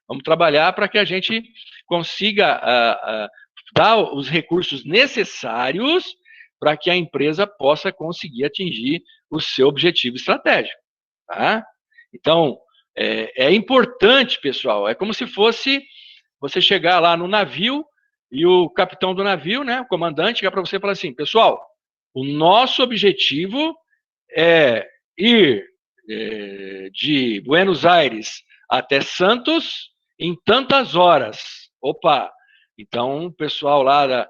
vamos trabalhar para que a gente consiga dar os recursos necessários para que a empresa possa conseguir atingir o seu objetivo estratégico, tá? Então, é importante, pessoal, é como se fosse você chegar lá no navio e o capitão do navio, né, o comandante, chegar para você e falar assim, pessoal, o nosso objetivo é ir de Buenos Aires até Santos em tantas horas. Opa! Então, o pessoal lá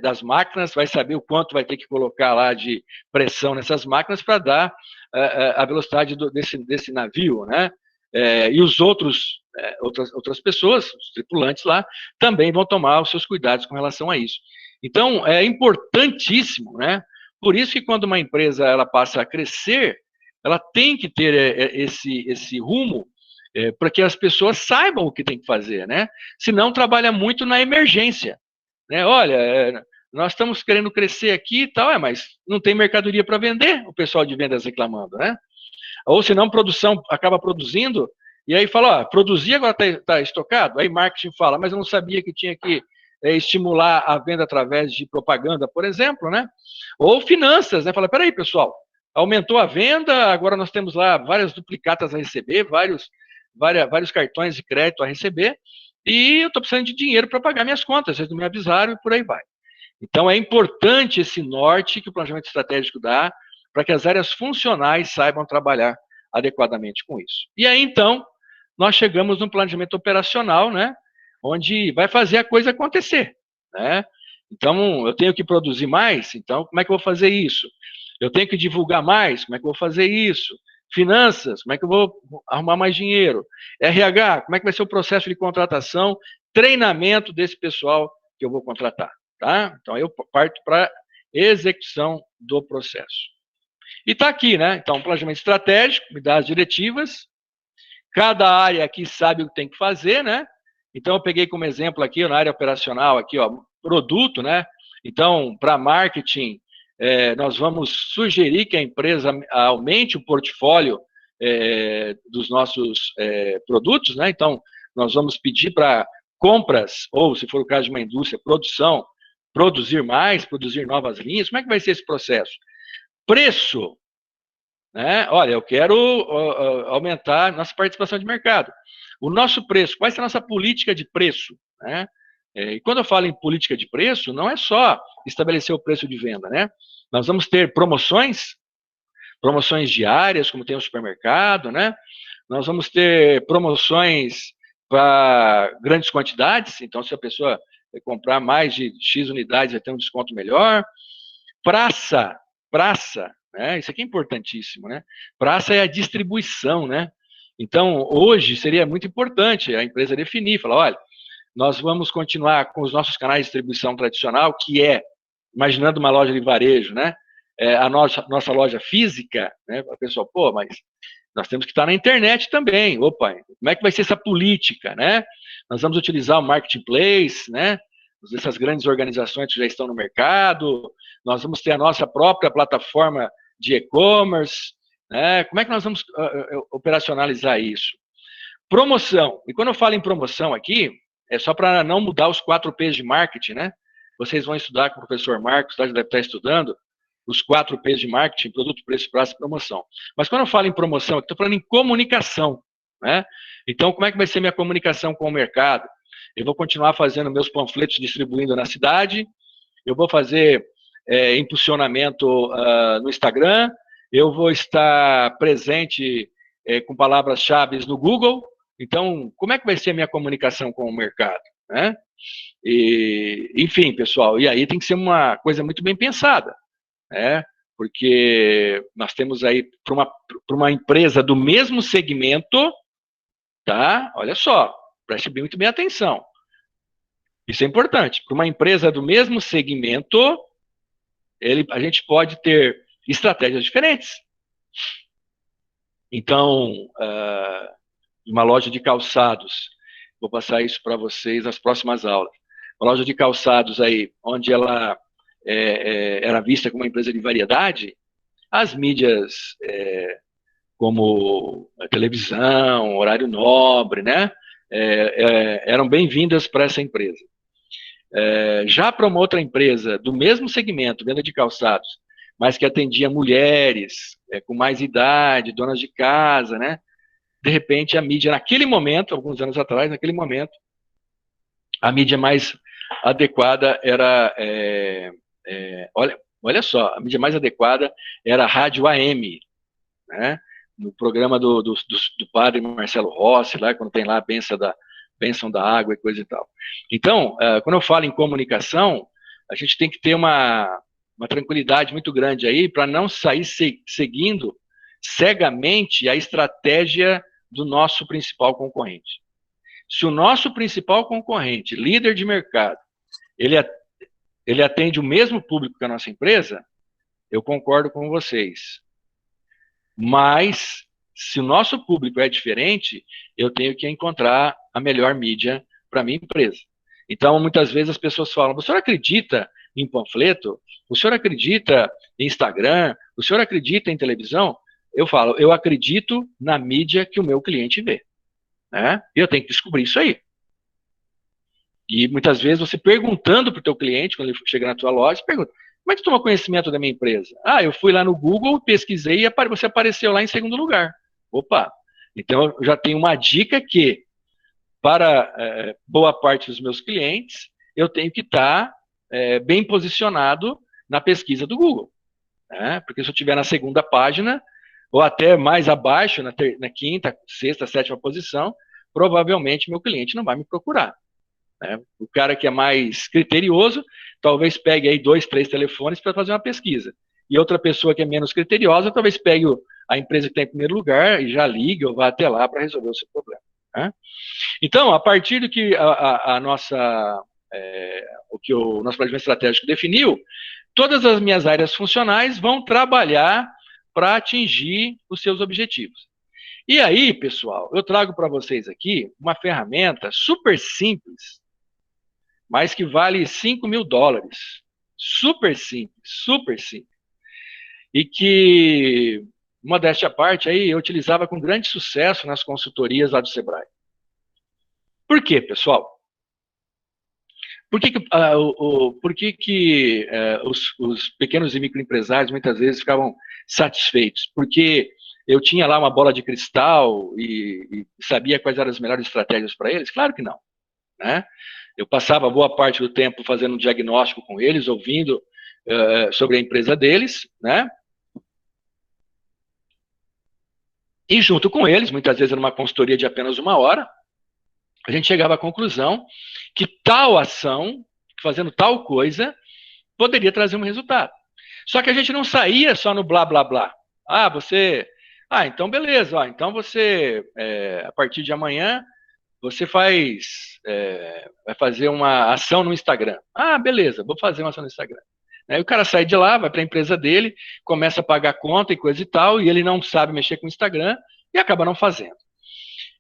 das máquinas vai saber o quanto vai ter que colocar lá de pressão nessas máquinas para dar a velocidade desse navio, né? E os outras pessoas, os tripulantes lá, também vão tomar os seus cuidados com relação a isso. Então, é importantíssimo, né? Por isso que quando uma empresa ela passa a crescer, ela tem que ter esse rumo para que as pessoas saibam o que tem que fazer, né? Senão trabalha muito na emergência, né? Olha, nós estamos querendo crescer aqui e tal, mas não tem mercadoria para vender, o pessoal de vendas reclamando, né? Ou senão produção acaba produzindo e aí fala, ó, produzir agora está estocado, aí marketing fala, mas eu não sabia que tinha que estimular a venda através de propaganda, por exemplo, né? Ou finanças, né? Fala, peraí, pessoal, aumentou a venda, agora nós temos lá várias duplicatas a receber, vários cartões de crédito a receber, e eu estou precisando de dinheiro para pagar minhas contas, vocês não me avisaram e por aí vai. Então, é importante esse norte que o planejamento estratégico dá para que as áreas funcionais saibam trabalhar adequadamente com isso. E aí, então, nós chegamos no planejamento operacional, né, onde vai fazer a coisa acontecer, né? Então, eu tenho que produzir mais, então, como é que eu vou fazer isso? Eu tenho que divulgar mais, como é que eu vou fazer isso? Finanças, como é que eu vou arrumar mais dinheiro? RH, como é que vai ser o processo de contratação, treinamento desse pessoal que eu vou contratar, tá? Então, eu parto para execução do processo. E está aqui, né? Então, planejamento estratégico, me dá as diretivas, cada área aqui sabe o que tem que fazer, né? Então, eu peguei como exemplo aqui, na área operacional, aqui, ó, produto, né? Então, para marketing, nós vamos sugerir que a empresa aumente o portfólio dos nossos produtos, né? Então, nós vamos pedir para compras, ou se for o caso de uma indústria, produção, produzir mais, produzir novas linhas. Como é que vai ser esse processo? Preço, né? Olha, eu quero aumentar nossa participação de mercado. O nosso preço, qual é a nossa política de preço, né? E quando eu falo em política de preço, não é só estabelecer o preço de venda, né? Nós vamos ter promoções diárias, como tem no supermercado, né? Nós vamos ter promoções para grandes quantidades, então se a pessoa comprar mais de X unidades vai ter um desconto melhor. Praça, né? Isso aqui é importantíssimo, né? Praça é a distribuição, né? Então, hoje seria muito importante a empresa definir, falar, olha, nós vamos continuar com os nossos canais de distribuição tradicional, que é, imaginando uma loja de varejo, né? A nossa loja física, né? A pessoa, pô, mas nós temos que estar na internet também. Opa, como é que vai ser essa política, né? Nós vamos utilizar o marketplace, né? Essas grandes organizações que já estão no mercado, nós vamos ter a nossa própria plataforma de e-commerce, né? Como é que nós vamos operacionalizar isso? Promoção. E quando eu falo em promoção aqui, é só para não mudar os 4 P's de marketing, né? Vocês vão estudar com o professor Marcos, já deve estar estudando os 4 P's de marketing, produto, preço, prazo e promoção. Mas quando eu falo em promoção, eu estou falando em comunicação, né? Então, como é que vai ser minha comunicação com o mercado? Eu vou continuar fazendo meus panfletos distribuindo na cidade, eu vou fazer impulsionamento no Instagram, eu vou estar presente com palavras-chave no Google. Então, como é que vai ser a minha comunicação com o mercado, né? Enfim, pessoal, e aí tem que ser uma coisa muito bem pensada, né? Porque nós temos aí, para uma empresa do mesmo segmento, tá? Olha só, preste muito bem atenção. Isso é importante. Para uma empresa do mesmo segmento, a gente pode ter estratégias diferentes. Então, uma loja de calçados, vou passar isso para vocês nas próximas aulas. Uma loja de calçados aí, onde ela era vista como uma empresa de variedade, as mídias como a televisão, horário nobre, né, eram bem-vindas para essa empresa. Já para uma outra empresa do mesmo segmento, venda de calçados, mas que atendia mulheres com mais idade, donas de casa, né? De repente, a mídia, naquele momento, alguns anos atrás, naquele momento, a mídia mais adequada era, olha só, a mídia mais adequada era a rádio AM, né? No programa do padre Marcelo Rossi, lá, quando tem lá a bênção da água e coisa e tal. Então, quando eu falo em comunicação, a gente tem que ter uma tranquilidade muito grande aí para não sair seguindo cegamente a estratégia do nosso principal concorrente. Se o nosso principal concorrente, líder de mercado, ele atende o mesmo público que a nossa empresa, eu concordo com vocês. Mas, se o nosso público é diferente, eu tenho que encontrar a melhor mídia para a minha empresa. Então, muitas vezes as pessoas falam, o senhor acredita em panfleto? O senhor acredita em Instagram? O senhor acredita em televisão? Eu falo, eu acredito na mídia que o meu cliente vê. Né? E eu tenho que descobrir isso aí. E muitas vezes você perguntando para o teu cliente, quando ele chega na tua loja, pergunta, como é que tu toma conhecimento da minha empresa? Ah, eu fui lá no Google, pesquisei e você apareceu lá em segundo lugar. Opa! Então eu já tenho uma dica que, para boa parte dos meus clientes, eu tenho que estar bem posicionado na pesquisa do Google. Né? Porque se eu estiver na segunda página, ou até mais abaixo, na quinta, sexta, sétima posição, provavelmente meu cliente não vai me procurar. Né? O cara que é mais criterioso, talvez pegue aí 2, 3 telefones para fazer uma pesquisa. E outra pessoa que é menos criteriosa, talvez pegue a empresa que está em primeiro lugar e já ligue ou vá até lá para resolver o seu problema. Né? Então, a partir do que o nosso planejamento estratégico definiu, todas as minhas áreas funcionais vão trabalhar para atingir os seus objetivos. E aí, pessoal, eu trago para vocês aqui uma ferramenta super simples, mas que vale $5.000. Super simples, super simples. E que, modéstia à parte, aí, eu utilizava com grande sucesso nas consultorias lá do Sebrae. Por quê, pessoal? Por que os pequenos e microempresários muitas vezes ficavam satisfeitos? Porque eu tinha lá uma bola de cristal e sabia quais eram as melhores estratégias para eles? Claro que não. Né? Eu passava boa parte do tempo fazendo um diagnóstico com eles, ouvindo sobre a empresa deles, né? E junto com eles, muitas vezes numa consultoria de apenas 1 hora, a gente chegava à conclusão que tal ação, fazendo tal coisa, poderia trazer um resultado. Só que a gente não saía só no blá, blá, blá. Então beleza, então você, a partir de amanhã, você vai fazer uma ação no Instagram. Ah, beleza, vou fazer uma ação no Instagram. Aí o cara sai de lá, vai para a empresa dele, começa a pagar conta e coisa e tal, e ele não sabe mexer com o Instagram e acaba não fazendo.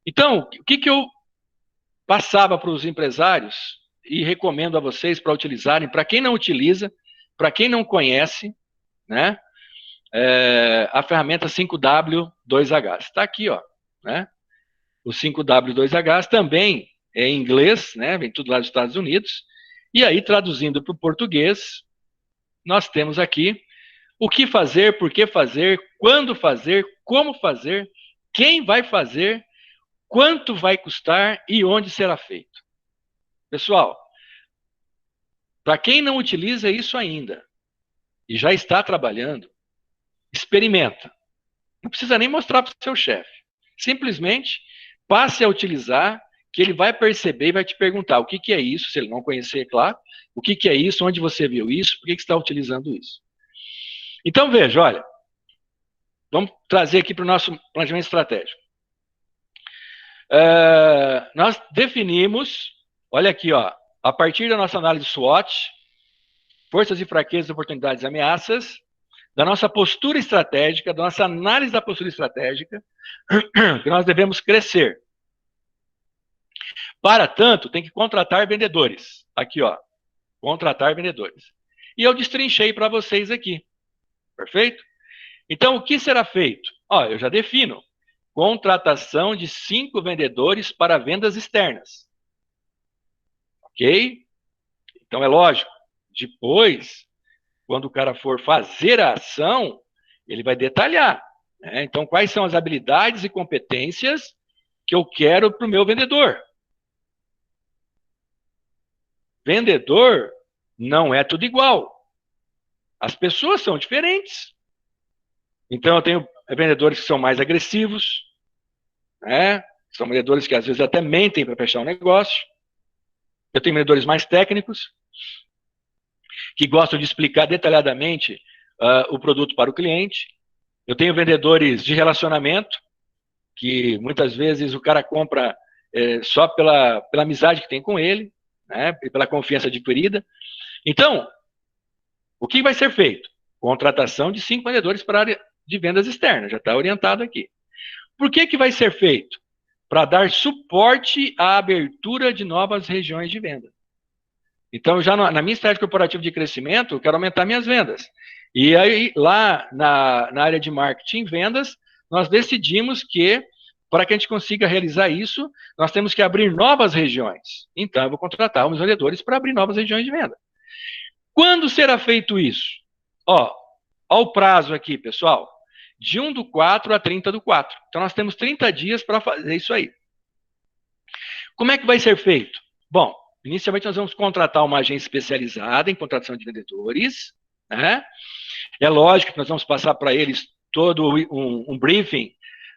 Então, o que eu passava para os empresários e recomendo a vocês para utilizarem, para quem não utiliza, para quem não conhece, né, a ferramenta 5W2H. Está aqui, ó, né? O 5W2H também é em inglês, né? Vem tudo lá dos Estados Unidos. E aí, traduzindo para o português, nós temos aqui o que fazer, por que fazer, quando fazer, como fazer, quem vai fazer, quanto vai custar e onde será feito. Pessoal, para quem não utiliza isso ainda e já está trabalhando, experimenta. Não precisa nem mostrar para o seu chefe. Simplesmente passe a utilizar, que ele vai perceber e vai te perguntar o que é isso, se ele não conhecer, claro, o que é isso, onde você viu isso, por que você está utilizando isso. Então, veja, olha, vamos trazer aqui para o nosso planejamento estratégico. Nós definimos, olha aqui, ó, a partir da nossa análise SWOT, forças e fraquezas, oportunidades e ameaças, da nossa postura estratégica, da nossa análise da postura estratégica, que nós devemos crescer. Para tanto, tem que contratar vendedores. Aqui, ó, contratar vendedores. E eu destrinchei para vocês aqui. Perfeito? Então, o que será feito? Ó, eu já defino. Contratação de 5 vendedores para vendas externas. Ok? Então, é lógico. Depois, quando o cara for fazer a ação, ele vai detalhar, né? Então, quais são as habilidades e competências que eu quero para o meu vendedor? Vendedor não é tudo igual. As pessoas são diferentes. Então, eu tenho vendedores que são mais agressivos, né? São vendedores que às vezes até mentem para fechar um negócio. Eu tenho vendedores mais técnicos, que gostam de explicar detalhadamente o produto para o cliente. Eu tenho vendedores de relacionamento, que muitas vezes o cara compra só pela amizade que tem com ele, né? E pela confiança adquirida. Então, o que vai ser feito? Contratação de 5 vendedores para a área de vendas externas, já está orientado aqui. Por que vai ser feito? Para dar suporte à abertura de novas regiões de venda. Então, já na minha estratégia corporativa de crescimento, eu quero aumentar minhas vendas. E aí, lá na área de marketing e vendas, nós decidimos que, para que a gente consiga realizar isso, nós temos que abrir novas regiões. Então, eu vou contratar uns vendedores para abrir novas regiões de venda. Quando será feito isso? Ó o prazo aqui, pessoal. De 1/4 a 30/4. Então, nós temos 30 dias para fazer isso aí. Como é que vai ser feito? Bom, inicialmente nós vamos contratar uma agência especializada em contratação de vendedores, né? É lógico que nós vamos passar para eles todo um briefing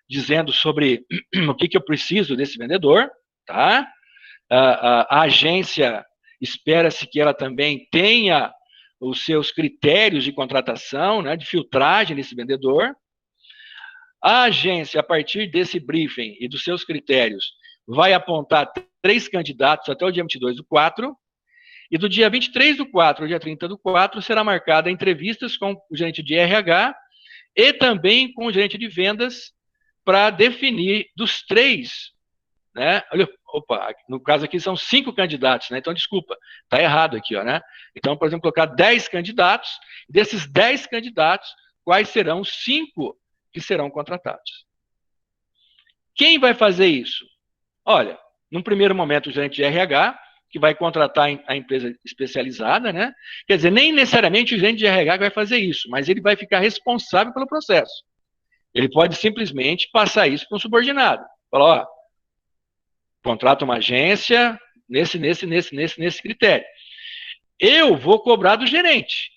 dizendo sobre o que eu preciso desse vendedor, tá? A agência espera-se que ela também tenha os seus critérios de contratação, né, de filtragem desse vendedor. A agência, a partir desse briefing e dos seus critérios, vai apontar 3 candidatos até o dia 22/4, e do dia 23/4 ao dia 30/4 será marcada entrevistas com o gerente de RH e também com o gerente de vendas para definir dos 3, né? Olha, opa, no caso aqui são 5 candidatos, né? Então, desculpa, está errado aqui, ó, né? Então, por exemplo, colocar 10 candidatos, desses 10 candidatos, quais serão os 5 que serão contratados? Quem vai fazer isso? Olha, num primeiro momento, o gerente de RH, que vai contratar a empresa especializada, né? Quer dizer, nem necessariamente o gerente de RH vai fazer isso, mas ele vai ficar responsável pelo processo. Ele pode simplesmente passar isso para um subordinado. Falar, ó, contrata uma agência nesse critério. Eu vou cobrar do gerente.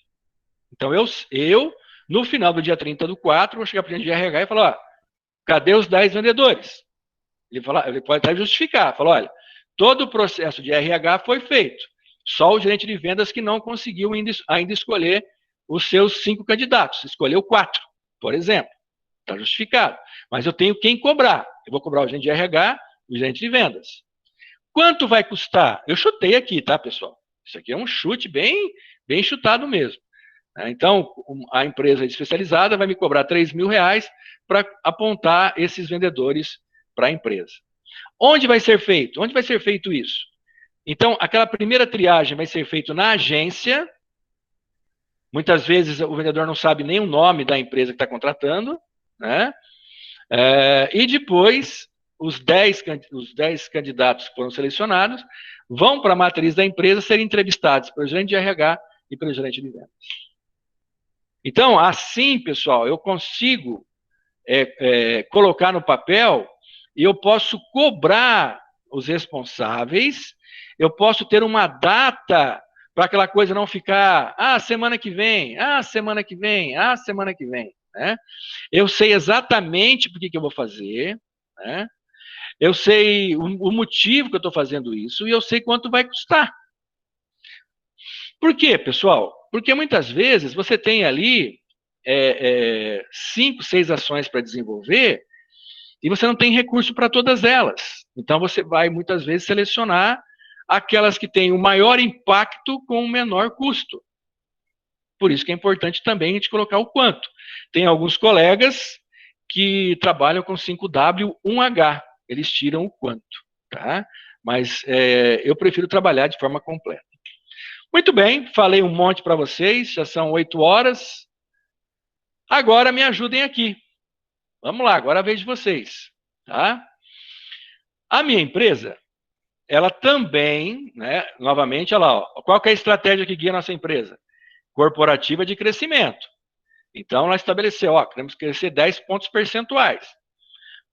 Então, eu no final do dia 30/4, vou chegar para o gerente de RH e falar, ó, cadê os 10 vendedores? Ele pode até justificar, falar, olha, todo o processo de RH foi feito, só o gerente de vendas que não conseguiu ainda escolher os seus 5 candidatos, escolheu 4, por exemplo, está justificado. Mas eu tenho quem cobrar, eu vou cobrar o gerente de RH, o gerente de vendas. Quanto vai custar? Eu chutei aqui, tá, pessoal? Isso aqui é um chute bem chutado mesmo. Então, a empresa especializada vai me cobrar R$3.000 para apontar esses vendedores para a empresa. Onde vai ser feito? Onde vai ser feito isso? Então, aquela primeira triagem vai ser feita na agência. Muitas vezes o vendedor não sabe nem o nome da empresa que está contratando, né? E depois, os 10 candidatos que foram selecionados vão para a matriz da empresa ser entrevistados pelo gerente de RH e pelo gerente de vendas. Então, assim, pessoal, eu consigo colocar no papel e eu posso cobrar os responsáveis, eu posso ter uma data para aquela coisa não ficar, semana que vem, semana que vem, semana que vem, né? Eu sei exatamente por que eu vou fazer, né? Eu sei o motivo que eu estou fazendo isso e eu sei quanto vai custar. Por quê, pessoal? Porque muitas vezes você tem ali 5, 6 ações para desenvolver e você não tem recurso para todas elas. Então, você vai, muitas vezes, selecionar aquelas que têm o maior impacto com o menor custo. Por isso que é importante também a gente colocar o quanto. Tem alguns colegas que trabalham com 5W, 1H. Eles tiram o quanto, tá? Mas eu prefiro trabalhar de forma completa. Muito bem, falei um monte para vocês, já são 8 horas. Agora me ajudem aqui. Vamos lá, agora é a vez de vocês, tá? A minha empresa, ela também, né, novamente, olha lá, ó, qual que é a estratégia que guia a nossa empresa? corporativa de crescimento. Então, ela estabeleceu, ó, queremos crescer 10 pontos percentuais.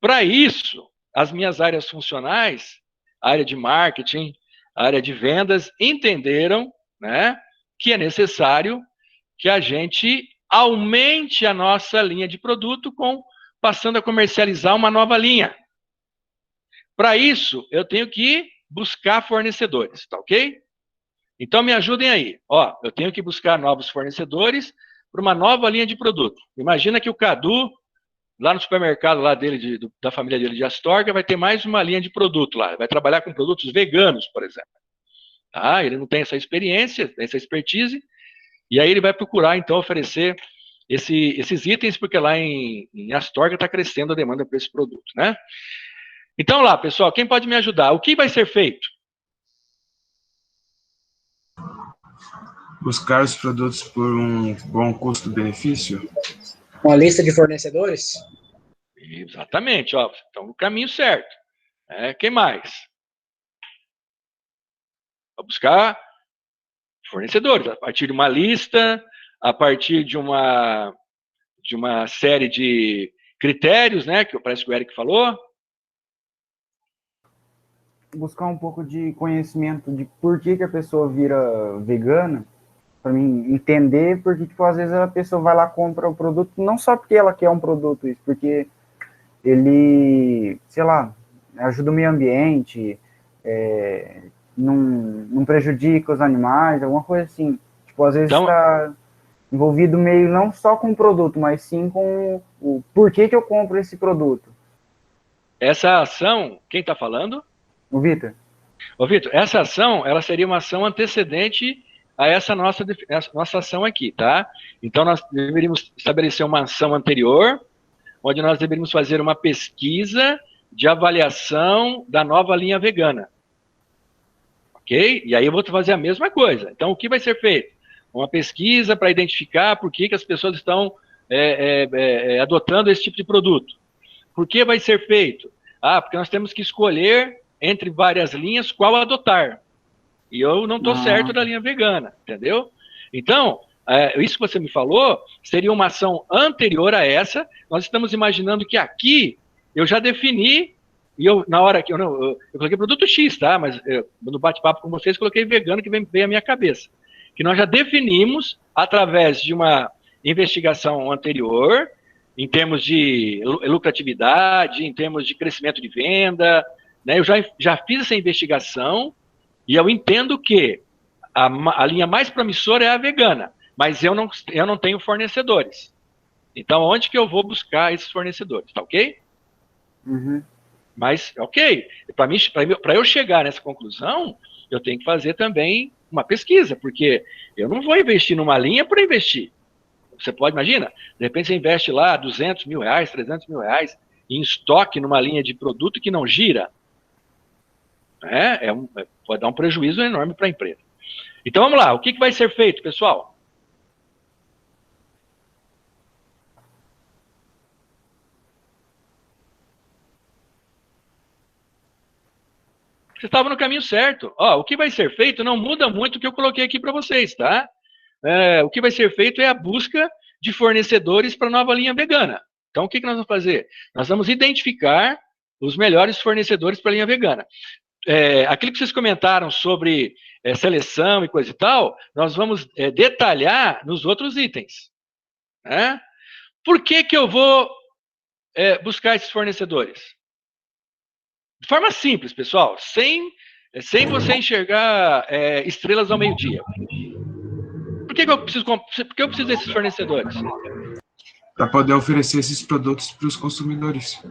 Para isso, as minhas áreas funcionais, a área de marketing, a área de vendas, entenderam, né, que é necessário que a gente aumente a nossa linha de produto passando a comercializar uma nova linha. Para isso, eu tenho que buscar fornecedores, tá ok? Então, me ajudem aí. Ó, eu tenho que buscar novos fornecedores para uma nova linha de produto. Imagina que o Cadu, lá no supermercado lá dele, da família dele de Astorga, vai ter mais uma linha de produto lá. Vai trabalhar com produtos veganos, por exemplo. Tá? Ele não tem essa experiência, essa expertise, e aí ele vai procurar, então, oferecer esses itens, porque lá em Astorga está crescendo a demanda por esse produto, né? Então, lá, pessoal, quem pode me ajudar? O que vai ser feito? Buscar os produtos por um bom custo-benefício? Uma lista de fornecedores? Exatamente, ó, estão no caminho certo. Quem mais? Vou buscar fornecedores, a partir de uma lista, a partir de uma série de critérios, né, que parece que o Eric falou. Buscar um pouco de conhecimento de por que a pessoa vira vegana, para mim entender, porque, tipo, às vezes a pessoa vai lá, compra o produto, não só porque ela quer um produto, isso, porque ele, sei lá, ajuda o meio ambiente, não prejudica os animais, alguma coisa assim. Tipo, às vezes está envolvido meio não só com o produto, mas sim com o porquê que eu compro esse produto. Essa ação, quem está falando? O Vitor. Ô, Vitor, essa ação, ela seria uma ação antecedente a essa nossa ação aqui, tá? Então, nós deveríamos estabelecer uma ação anterior, onde nós deveríamos fazer uma pesquisa de avaliação da nova linha vegana. Ok? E aí eu vou fazer a mesma coisa. Então, o que vai ser feito? Uma pesquisa para identificar por que as pessoas estão adotando esse tipo de produto. Por que vai ser feito? Porque nós temos que escolher entre várias linhas qual adotar. E eu não estou certo da linha vegana, entendeu? Então, isso que você me falou seria uma ação anterior a essa. Nós estamos imaginando que aqui eu já defini, e na hora que eu coloquei produto X, tá? Mas no bate-papo com vocês, coloquei vegano, que veio à minha cabeça. Que nós já definimos, através de uma investigação anterior, em termos de lucratividade, em termos de crescimento de venda, né? Eu já fiz essa investigação, e eu entendo que a linha mais promissora é a vegana, mas eu não tenho fornecedores. Então, onde que eu vou buscar esses fornecedores, tá ok? Uhum. Mas, ok, para eu chegar nessa conclusão, eu tenho que fazer também uma pesquisa, porque eu não vou investir numa linha por investir. Você pode, imagina, de repente você investe lá 200 mil reais, 300 mil reais em estoque numa linha de produto que não gira. Pode dar um prejuízo enorme para a empresa. Então, vamos lá. O que vai ser feito, pessoal? Você estava no caminho certo. O que vai ser feito não muda muito o que eu coloquei aqui para vocês, tá? O que vai ser feito é a busca de fornecedores para a nova linha vegana. Então, o que nós vamos fazer? Nós vamos identificar os melhores fornecedores para a linha vegana. Aquilo que vocês comentaram sobre seleção e coisa e tal, nós vamos detalhar nos outros itens. Né? Por que eu vou buscar esses fornecedores? De forma simples, pessoal, sem você enxergar estrelas ao meio-dia. Por que eu preciso desses fornecedores? Para poder oferecer esses produtos para os consumidores.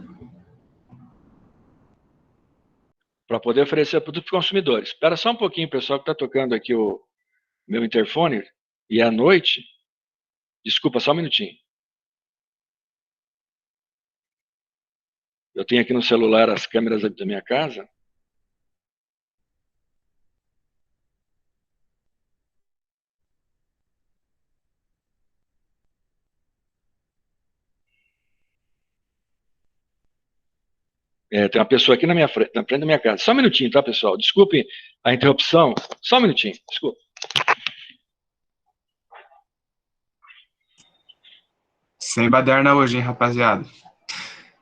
Para poder oferecer produto para os consumidores. Espera só um pouquinho, pessoal, que está tocando aqui o meu interfone, e à noite... Desculpa, só um minutinho. Eu tenho aqui no celular as câmeras da minha casa. Tem uma pessoa aqui na frente da minha casa. Só um minutinho, tá, pessoal? Desculpe a interrupção. Só um minutinho, desculpa. Sem baderna hoje, hein, rapaziada?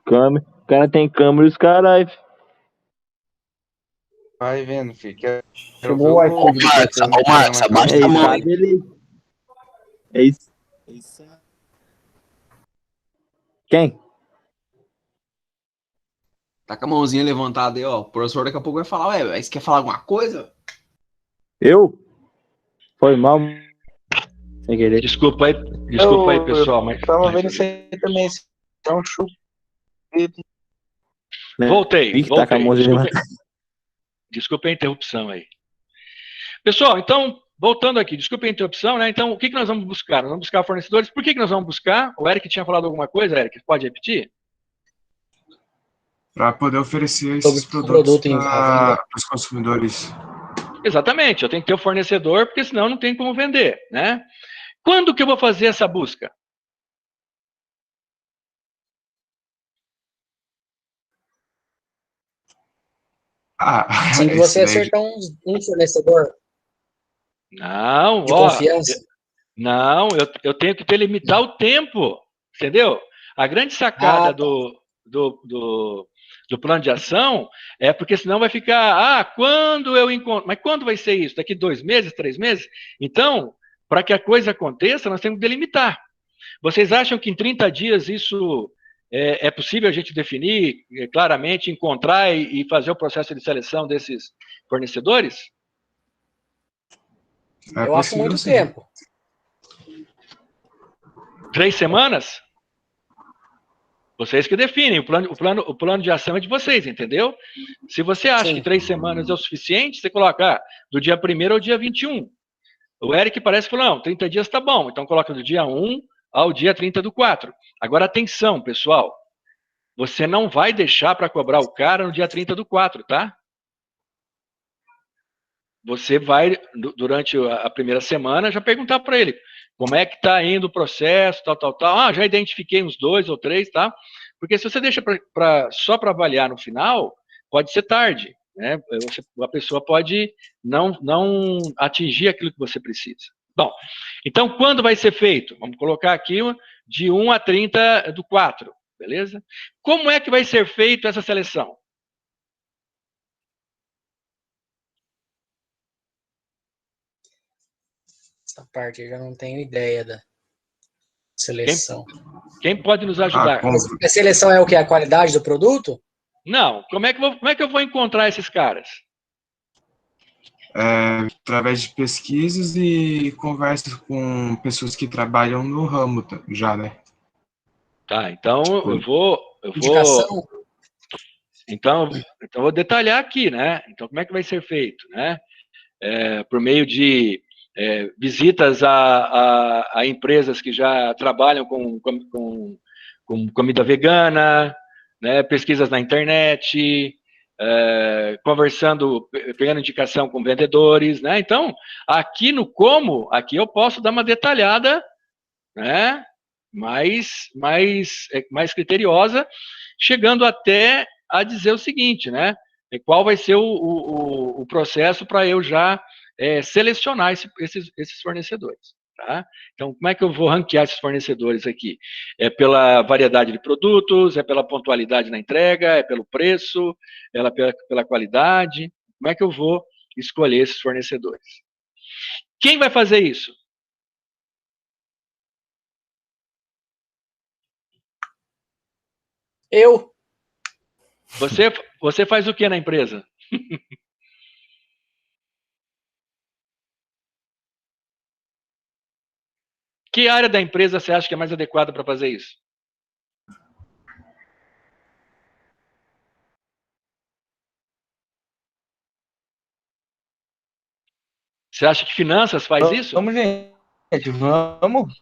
O cara tem câmera e os caras. Vai vendo, filho. Chegou o iFood. Ô, Marcos, abaixa a mão, hein? É isso. Quem? Tá com a mãozinha levantada aí, ó. O professor daqui a pouco vai falar, ué, você quer falar alguma coisa? Eu? Foi mal. Sem querer. Desculpa aí, pessoal, mas... Tava vendo isso aí também. É um chupo. Voltei. Tá com a mãozinha Desculpe a interrupção aí. Pessoal, então, voltando aqui, desculpe a interrupção, né? Então, o que nós vamos buscar? Nós vamos buscar fornecedores. Por que nós vamos buscar? O Eric tinha falado alguma coisa, Eric? Pode repetir? Para poder oferecer esses produtos para os consumidores. Exatamente, eu tenho que ter o fornecedor, porque senão não tem como vender, né? Quando que eu vou fazer essa busca? Assim que você acertar um fornecedor Não, de confiança. Não, eu tenho que delimitar o tempo, entendeu? A grande sacada do plano de ação é porque senão vai ficar, quando eu encontro... Mas quando vai ser isso? Daqui 2 meses, 3 meses? Então, para que a coisa aconteça, nós temos que delimitar. Vocês acham que em 30 dias isso é possível a gente definir claramente, encontrar e fazer o processo de seleção desses fornecedores? Eu acho muito tempo. 3 semanas? Vocês que definem, o plano de ação é de vocês, entendeu? Se você acha que 3 semanas é o suficiente, você coloca do dia 1º ao dia 21. O Eric parece que falou, não, 30 dias tá bom, então coloca do dia 1 ao dia 30/4. Agora, atenção, pessoal, você não vai deixar para cobrar o cara no dia 30/4, tá? Você vai, durante a primeira semana, já perguntar para ele como é que está indo o processo, tal. Já identifiquei uns 2 ou 3, tá? Porque se você deixa só para avaliar no final, pode ser tarde, né? A pessoa pode não atingir aquilo que você precisa. Bom, então quando vai ser feito? Vamos colocar aqui de 1 a 30/4, beleza? Como é que vai ser feita essa seleção? Essa parte eu já não tenho ideia da seleção. Quem pode nos ajudar? A seleção é o que? A qualidade do produto? Não. Como é que eu vou encontrar esses caras? Através de pesquisas e conversas com pessoas que trabalham no ramo já, né? Tá, então eu vou... Indicação? Então eu vou detalhar aqui, né? Então como é que vai ser feito, né? Por meio de visitas a empresas que já trabalham com comida vegana, né? Pesquisas na internet, conversando, pegando indicação com vendedores, né? Então, aqui no como, aqui eu posso dar uma detalhada, né? mais criteriosa, chegando até a dizer o seguinte, né? Qual vai ser o processo para eu já selecionar esses fornecedores, tá? Então, como é que eu vou ranquear esses fornecedores aqui? É pela variedade de produtos, é pela pontualidade na entrega, é pelo preço, pela qualidade? Como é que eu vou escolher esses fornecedores? Quem vai fazer isso? Eu. Você faz o que na empresa? Que área da empresa você acha que é mais adequada para fazer isso? Você acha que finanças faz isso? Vamos, gente, vamos.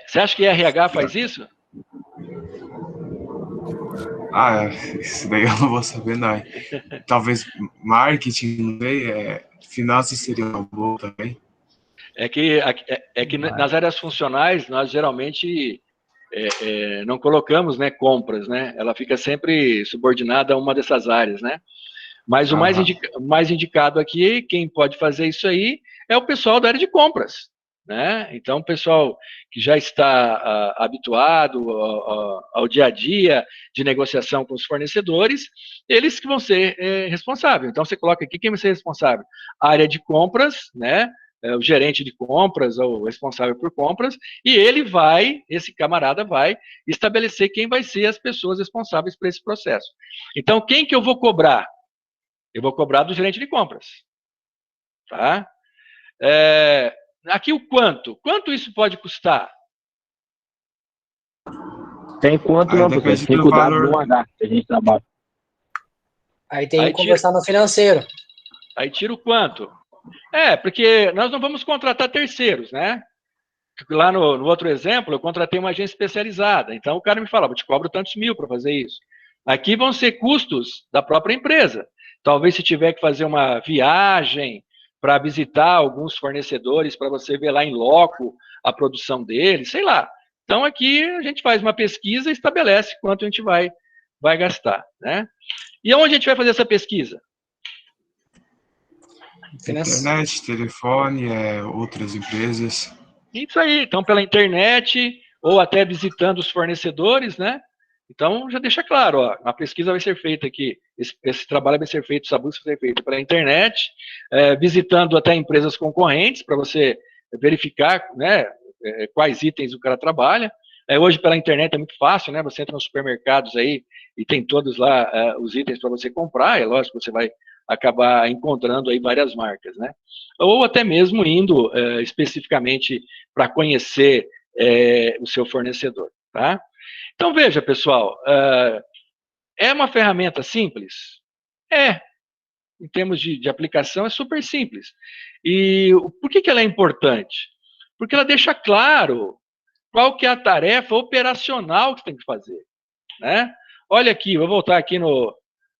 Você acha que RH faz isso? Isso daí eu não vou saber, não. Talvez marketing, não sei, finanças seria uma boa também. É que nas áreas funcionais, nós geralmente não colocamos, né, compras, né? Ela fica sempre subordinada a uma dessas áreas, né? Mas o mais indicado aqui, quem pode fazer isso aí, é o pessoal da área de compras, né? Então, o pessoal que já está habituado ao dia a dia de negociação com os fornecedores, eles que vão ser responsáveis. Então, você coloca aqui quem vai ser responsável. A área de compras, né? O gerente de compras, ou o responsável por compras, e esse camarada vai estabelecer quem vai ser as pessoas responsáveis por esse processo. Então, quem que eu vou cobrar? Eu vou cobrar do gerente de compras. Tá? Aqui o quanto? Quanto isso pode custar? Tem quanto não, porque tem cuidado do H que a gente trabalha. Aí tem que conversar no financeiro. Aí tira o quanto? Porque nós não vamos contratar terceiros, né? Lá no outro exemplo, eu contratei uma agência especializada. Então, o cara me fala, eu te cobro tantos mil para fazer isso. Aqui vão ser custos da própria empresa. Talvez se tiver que fazer uma viagem para visitar alguns fornecedores, para você ver lá em loco a produção deles, sei lá. Então, aqui a gente faz uma pesquisa e estabelece quanto a gente vai gastar, né? E onde a gente vai fazer essa pesquisa? Internet, telefone, outras empresas. Isso aí, então pela internet, ou até visitando os fornecedores, né? Então, já deixa claro, ó, a pesquisa vai ser feita aqui, esse trabalho vai ser feito, essa busca vai ser feita pela internet, visitando até empresas concorrentes, para você verificar, né, quais itens o cara trabalha. Hoje, pela internet é muito fácil, né? Você entra nos supermercados aí e tem todos lá os itens para você comprar, é lógico que você vai acabar encontrando aí várias marcas, né? Ou até mesmo indo especificamente para conhecer o seu fornecedor, tá? Então, veja, pessoal, é uma ferramenta simples? Em termos de aplicação, é super simples. E por que ela é importante? Porque ela deixa claro qual que é a tarefa operacional que você tem que fazer, né? Olha aqui, vou voltar aqui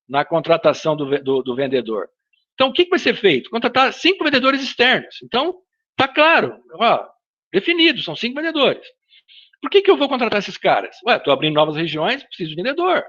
na contratação do vendedor. Então, o que vai ser feito? Contratar 5 vendedores externos. Então, está claro, definido, são 5 vendedores. Por que eu vou contratar esses caras? Estou abrindo novas regiões, preciso de vendedor.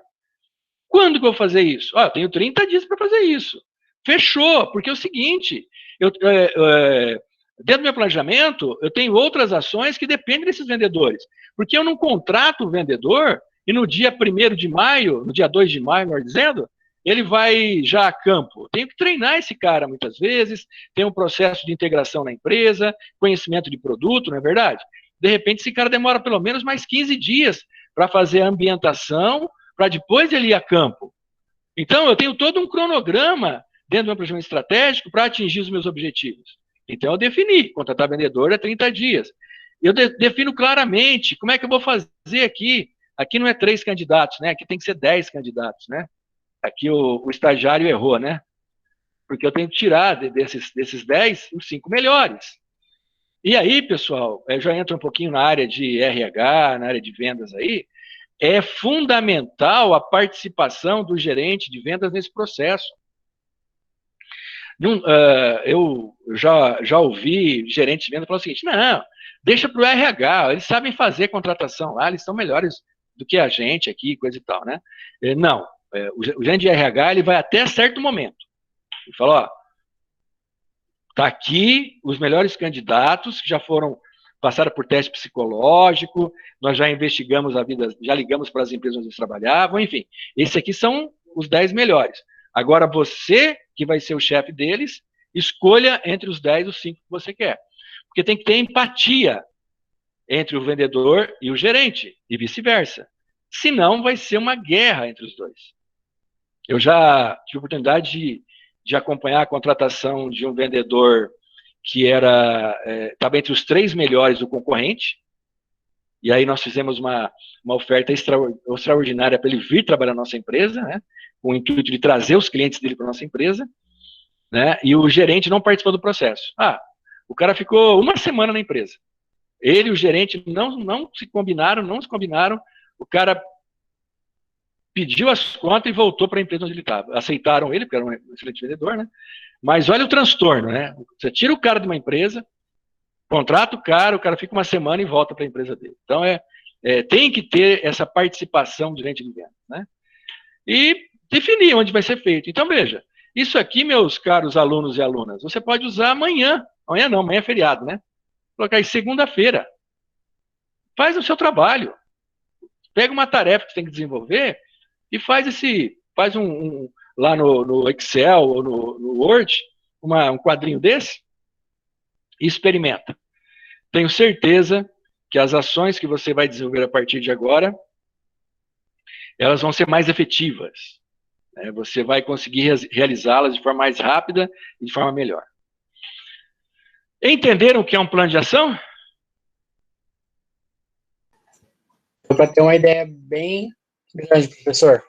Quando que eu vou fazer isso? Eu tenho 30 dias para fazer isso. Fechou, porque é o seguinte, dentro do meu planejamento, eu tenho outras ações que dependem desses vendedores. Porque eu não contrato o vendedor e no dia 1º de maio, no dia 2 de maio, melhor dizendo, ele vai já a campo. Eu tenho que treinar esse cara muitas vezes, tem um processo de integração na empresa, conhecimento de produto, não é verdade? De repente, esse cara demora pelo menos mais 15 dias para fazer a ambientação, para depois ele ir a campo. Então, eu tenho todo um cronograma dentro do meu planejamento estratégico para atingir os meus objetivos. Então, eu defini, contratar vendedor é 30 dias. Eu defino claramente como é que eu vou fazer aqui. Aqui não é 3 candidatos, né? Aqui tem que ser 10 candidatos, né? Aqui o estagiário errou, né? Porque eu tenho que tirar desses 10 os 5 melhores. E aí, pessoal, eu já entro um pouquinho na área de RH, na área de vendas aí, é fundamental a participação do gerente de vendas nesse processo. Eu já ouvi gerente de vendas falar o seguinte, não, deixa para o RH, eles sabem fazer contratação lá, eles são melhores do que a gente aqui, coisa e tal, né? Não, o gerente de RH, ele vai até certo momento. Ele fala, tá aqui os melhores candidatos que já passaram por teste psicológico, nós já investigamos a vida, já ligamos para as empresas onde eles trabalhavam, enfim. Esses aqui são os 10 melhores. Agora você, que vai ser o chefe deles, escolha entre os 10 os 5 que você quer. Porque tem que ter empatia entre o vendedor e o gerente, e vice-versa. Senão vai ser uma guerra entre os dois. Eu já tive a oportunidade de acompanhar a contratação de um vendedor que estava entre os 3 melhores do concorrente, e aí nós fizemos uma oferta extraordinária para ele vir trabalhar na nossa empresa, né, com o intuito de trazer os clientes dele para a nossa empresa, né, e o gerente não participou do processo. O cara ficou 1 semana na empresa. Ele e o gerente não se combinaram, o cara pediu as contas e voltou para a empresa onde ele estava. Aceitaram ele, porque era um excelente vendedor, né? Mas olha o transtorno, né? Você tira o cara de uma empresa, contrata o cara fica 1 semana e volta para a empresa dele. Então, tem que ter essa participação do gerente de vendas, né? E definir onde vai ser feito. Então, veja, isso aqui, meus caros alunos e alunas, você pode usar amanhã. Amanhã não, amanhã é feriado, né? Colocar aí segunda-feira. Faz o seu trabalho. Pega uma tarefa que você tem que desenvolver e faz lá no Excel ou no Word, um quadrinho desse e experimenta. Tenho certeza que as ações que você vai desenvolver a partir de agora, elas vão ser mais efetivas. Né? Você vai conseguir realizá-las de forma mais rápida e de forma melhor. Entenderam o que é um plano de ação? Para ter uma ideia bem grande, professor.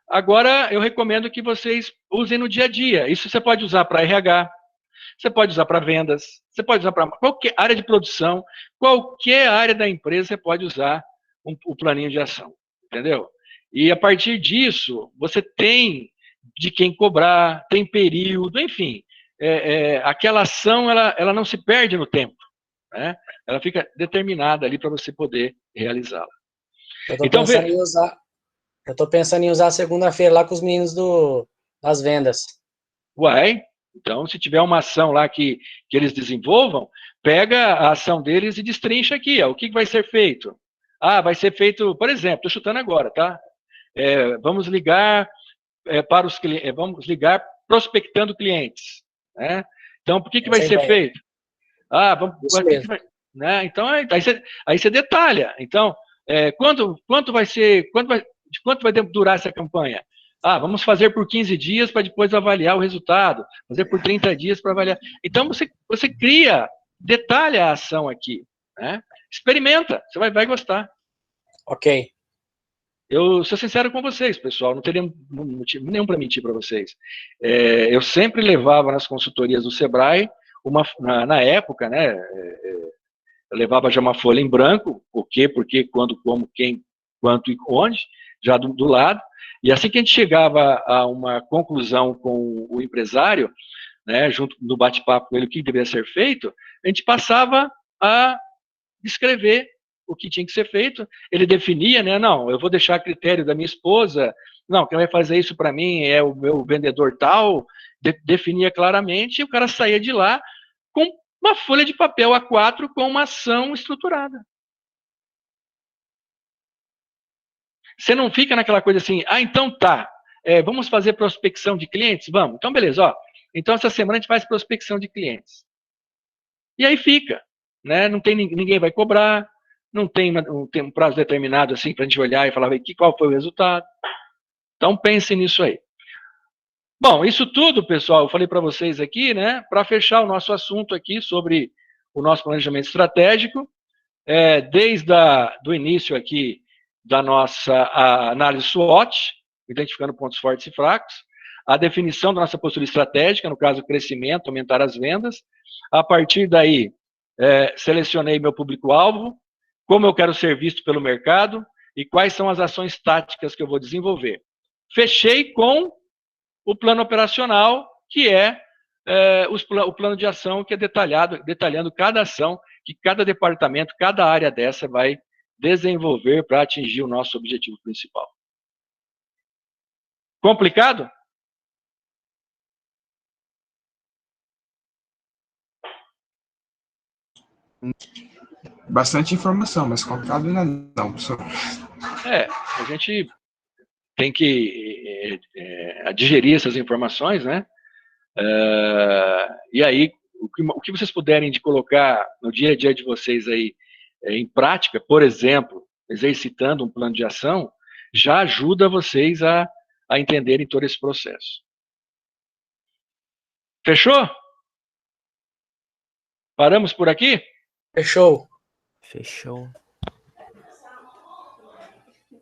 Agora, eu recomendo que vocês usem no dia a dia. Isso você pode usar para RH, você pode usar para vendas, você pode usar para qualquer área de produção, qualquer área da empresa você pode usar o planinho de ação, entendeu? E a partir disso, você tem de quem cobrar, tem período, enfim. Aquela ação, ela não se perde no tempo, né? Ela fica determinada ali para você poder realizá-la. Eu tô pensando em usar segunda-feira lá com os meninos das vendas. Uai, então se tiver uma ação lá que eles desenvolvam, pega a ação deles e destrincha aqui, ó, o que vai ser feito. Vai ser feito, por exemplo, estou chutando agora, tá? Vamos ligar para os clientes, vamos ligar prospectando clientes, né? Então, por que vai ser feito? Né? Então, aí você detalha. Então, quanto vai durar essa campanha? Vamos fazer por 15 dias para depois avaliar o resultado, fazer por 30 dias para avaliar. Então, você cria, detalha a ação aqui, né? Experimenta, você vai gostar. Ok. Eu sou sincero com vocês, pessoal, não teria motivo nenhum para mentir para vocês. Eu sempre levava nas consultorias do Sebrae, na época, né, eu levava já uma folha em branco, o quê, por quê, quando, como, quem, quanto e onde, já do lado, e assim que a gente chegava a uma conclusão com o empresário, né, junto no bate-papo com ele, o que deveria ser feito, a gente passava a escrever o que tinha que ser feito, ele definia, né, não, eu vou deixar a critério da minha esposa, não, quem vai fazer isso para mim é o meu vendedor tal, definia claramente, e o cara saía de lá com uma folha de papel A4 com uma ação estruturada. Você não fica naquela coisa assim, então tá, vamos fazer prospecção de clientes? Vamos, então beleza, ó, então essa semana a gente faz prospecção de clientes. E aí fica, né, não tem, ninguém vai cobrar, não tem um prazo determinado assim para a gente olhar e falar qual foi o resultado. Então pense nisso aí. Bom, isso tudo, pessoal, eu falei para vocês aqui, né, para fechar o nosso assunto aqui sobre o nosso planejamento estratégico, desde do início aqui da nossa análise SWOT, identificando pontos fortes e fracos, a definição da nossa postura estratégica, no caso, crescimento, aumentar as vendas. A partir daí, selecionei meu público-alvo, como eu quero ser visto pelo mercado e quais são as ações táticas que eu vou desenvolver. Fechei com o plano operacional, que o plano de ação, que é detalhando cada ação que cada departamento, cada área dessa vai desenvolver para atingir o nosso objetivo principal. Complicado? Bastante informação, mas complicado não, professor. A gente tem que digerir essas informações, né? E aí, o que vocês puderem de colocar no dia a dia de vocês aí em prática, por exemplo, exercitando um plano de ação, já ajuda vocês a entenderem todo esse processo. Fechou? Paramos por aqui? Fechou. Fechou.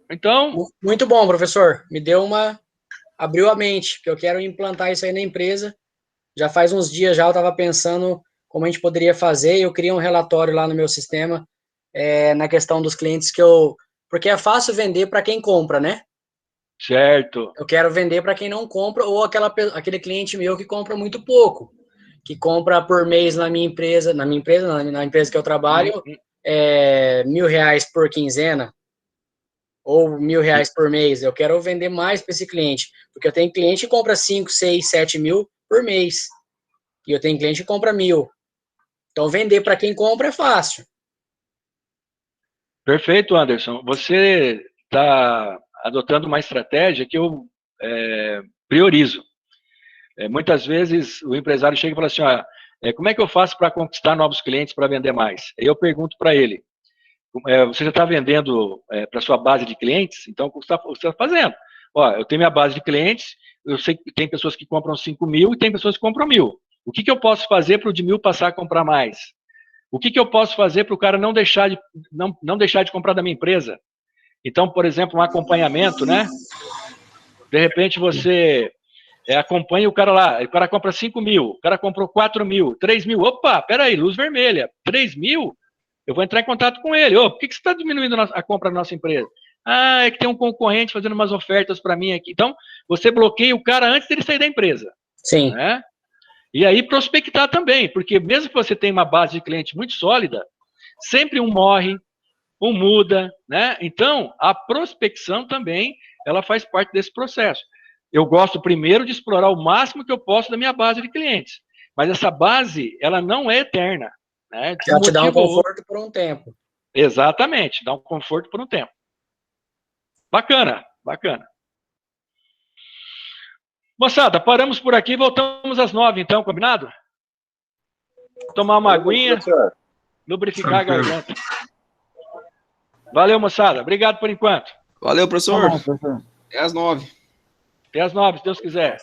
Então... Muito bom, professor. Abriu a mente, que eu quero implantar isso aí na empresa. Já faz uns dias já eu estava pensando como a gente poderia fazer, eu criei um relatório lá no meu sistema, na questão dos clientes porque é fácil vender para quem compra, né? Certo. Eu quero vender para quem não compra, ou aquele cliente meu que compra muito pouco, que compra por mês na empresa que eu trabalho, R$1.000 por quinzena, ou R$1.000 por mês. Eu quero vender mais para esse cliente, porque eu tenho cliente que compra 5, 6, 7 mil por mês, e eu tenho cliente que compra 1.000. Então, vender para quem compra é fácil. Perfeito, Anderson. Você está adotando uma estratégia que eu priorizo. Muitas vezes o empresário chega e fala assim, como é que eu faço para conquistar novos clientes para vender mais? Eu pergunto para ele, você já está vendendo para sua base de clientes? Então, o que você está fazendo? Eu tenho minha base de clientes, eu sei que tem pessoas que compram 5 mil e tem pessoas que compram 1.000. O que eu posso fazer para o de 1.000 passar a comprar mais? O que eu posso fazer para o cara não deixar de comprar da minha empresa? Então, por exemplo, um acompanhamento, né? De repente você acompanha o cara lá, o cara compra 5 mil, o cara comprou 4 mil, 3 mil, opa, peraí, luz vermelha, 3 mil? Eu vou entrar em contato com ele. Por que você está diminuindo a compra da nossa empresa? É que tem um concorrente fazendo umas ofertas para mim aqui. Então, você bloqueia o cara antes dele sair da empresa. Sim. Né? E aí prospectar também, porque mesmo que você tenha uma base de cliente muito sólida, sempre um morre, um muda, né? Então, a prospecção também, ela faz parte desse processo. Eu gosto primeiro de explorar o máximo que eu posso da minha base de clientes, mas essa base, ela não é eterna. Né? Ela te dá um conforto por um tempo. Exatamente, dá um conforto por um tempo. Bacana, bacana. Moçada, paramos por aqui, voltamos às 9, então, combinado? Tomar uma aguinha, lubrificar a garganta. Valeu, moçada. Obrigado por enquanto. Valeu, professor. Tá bom, professor. Até às 9. Até às 9, se Deus quiser.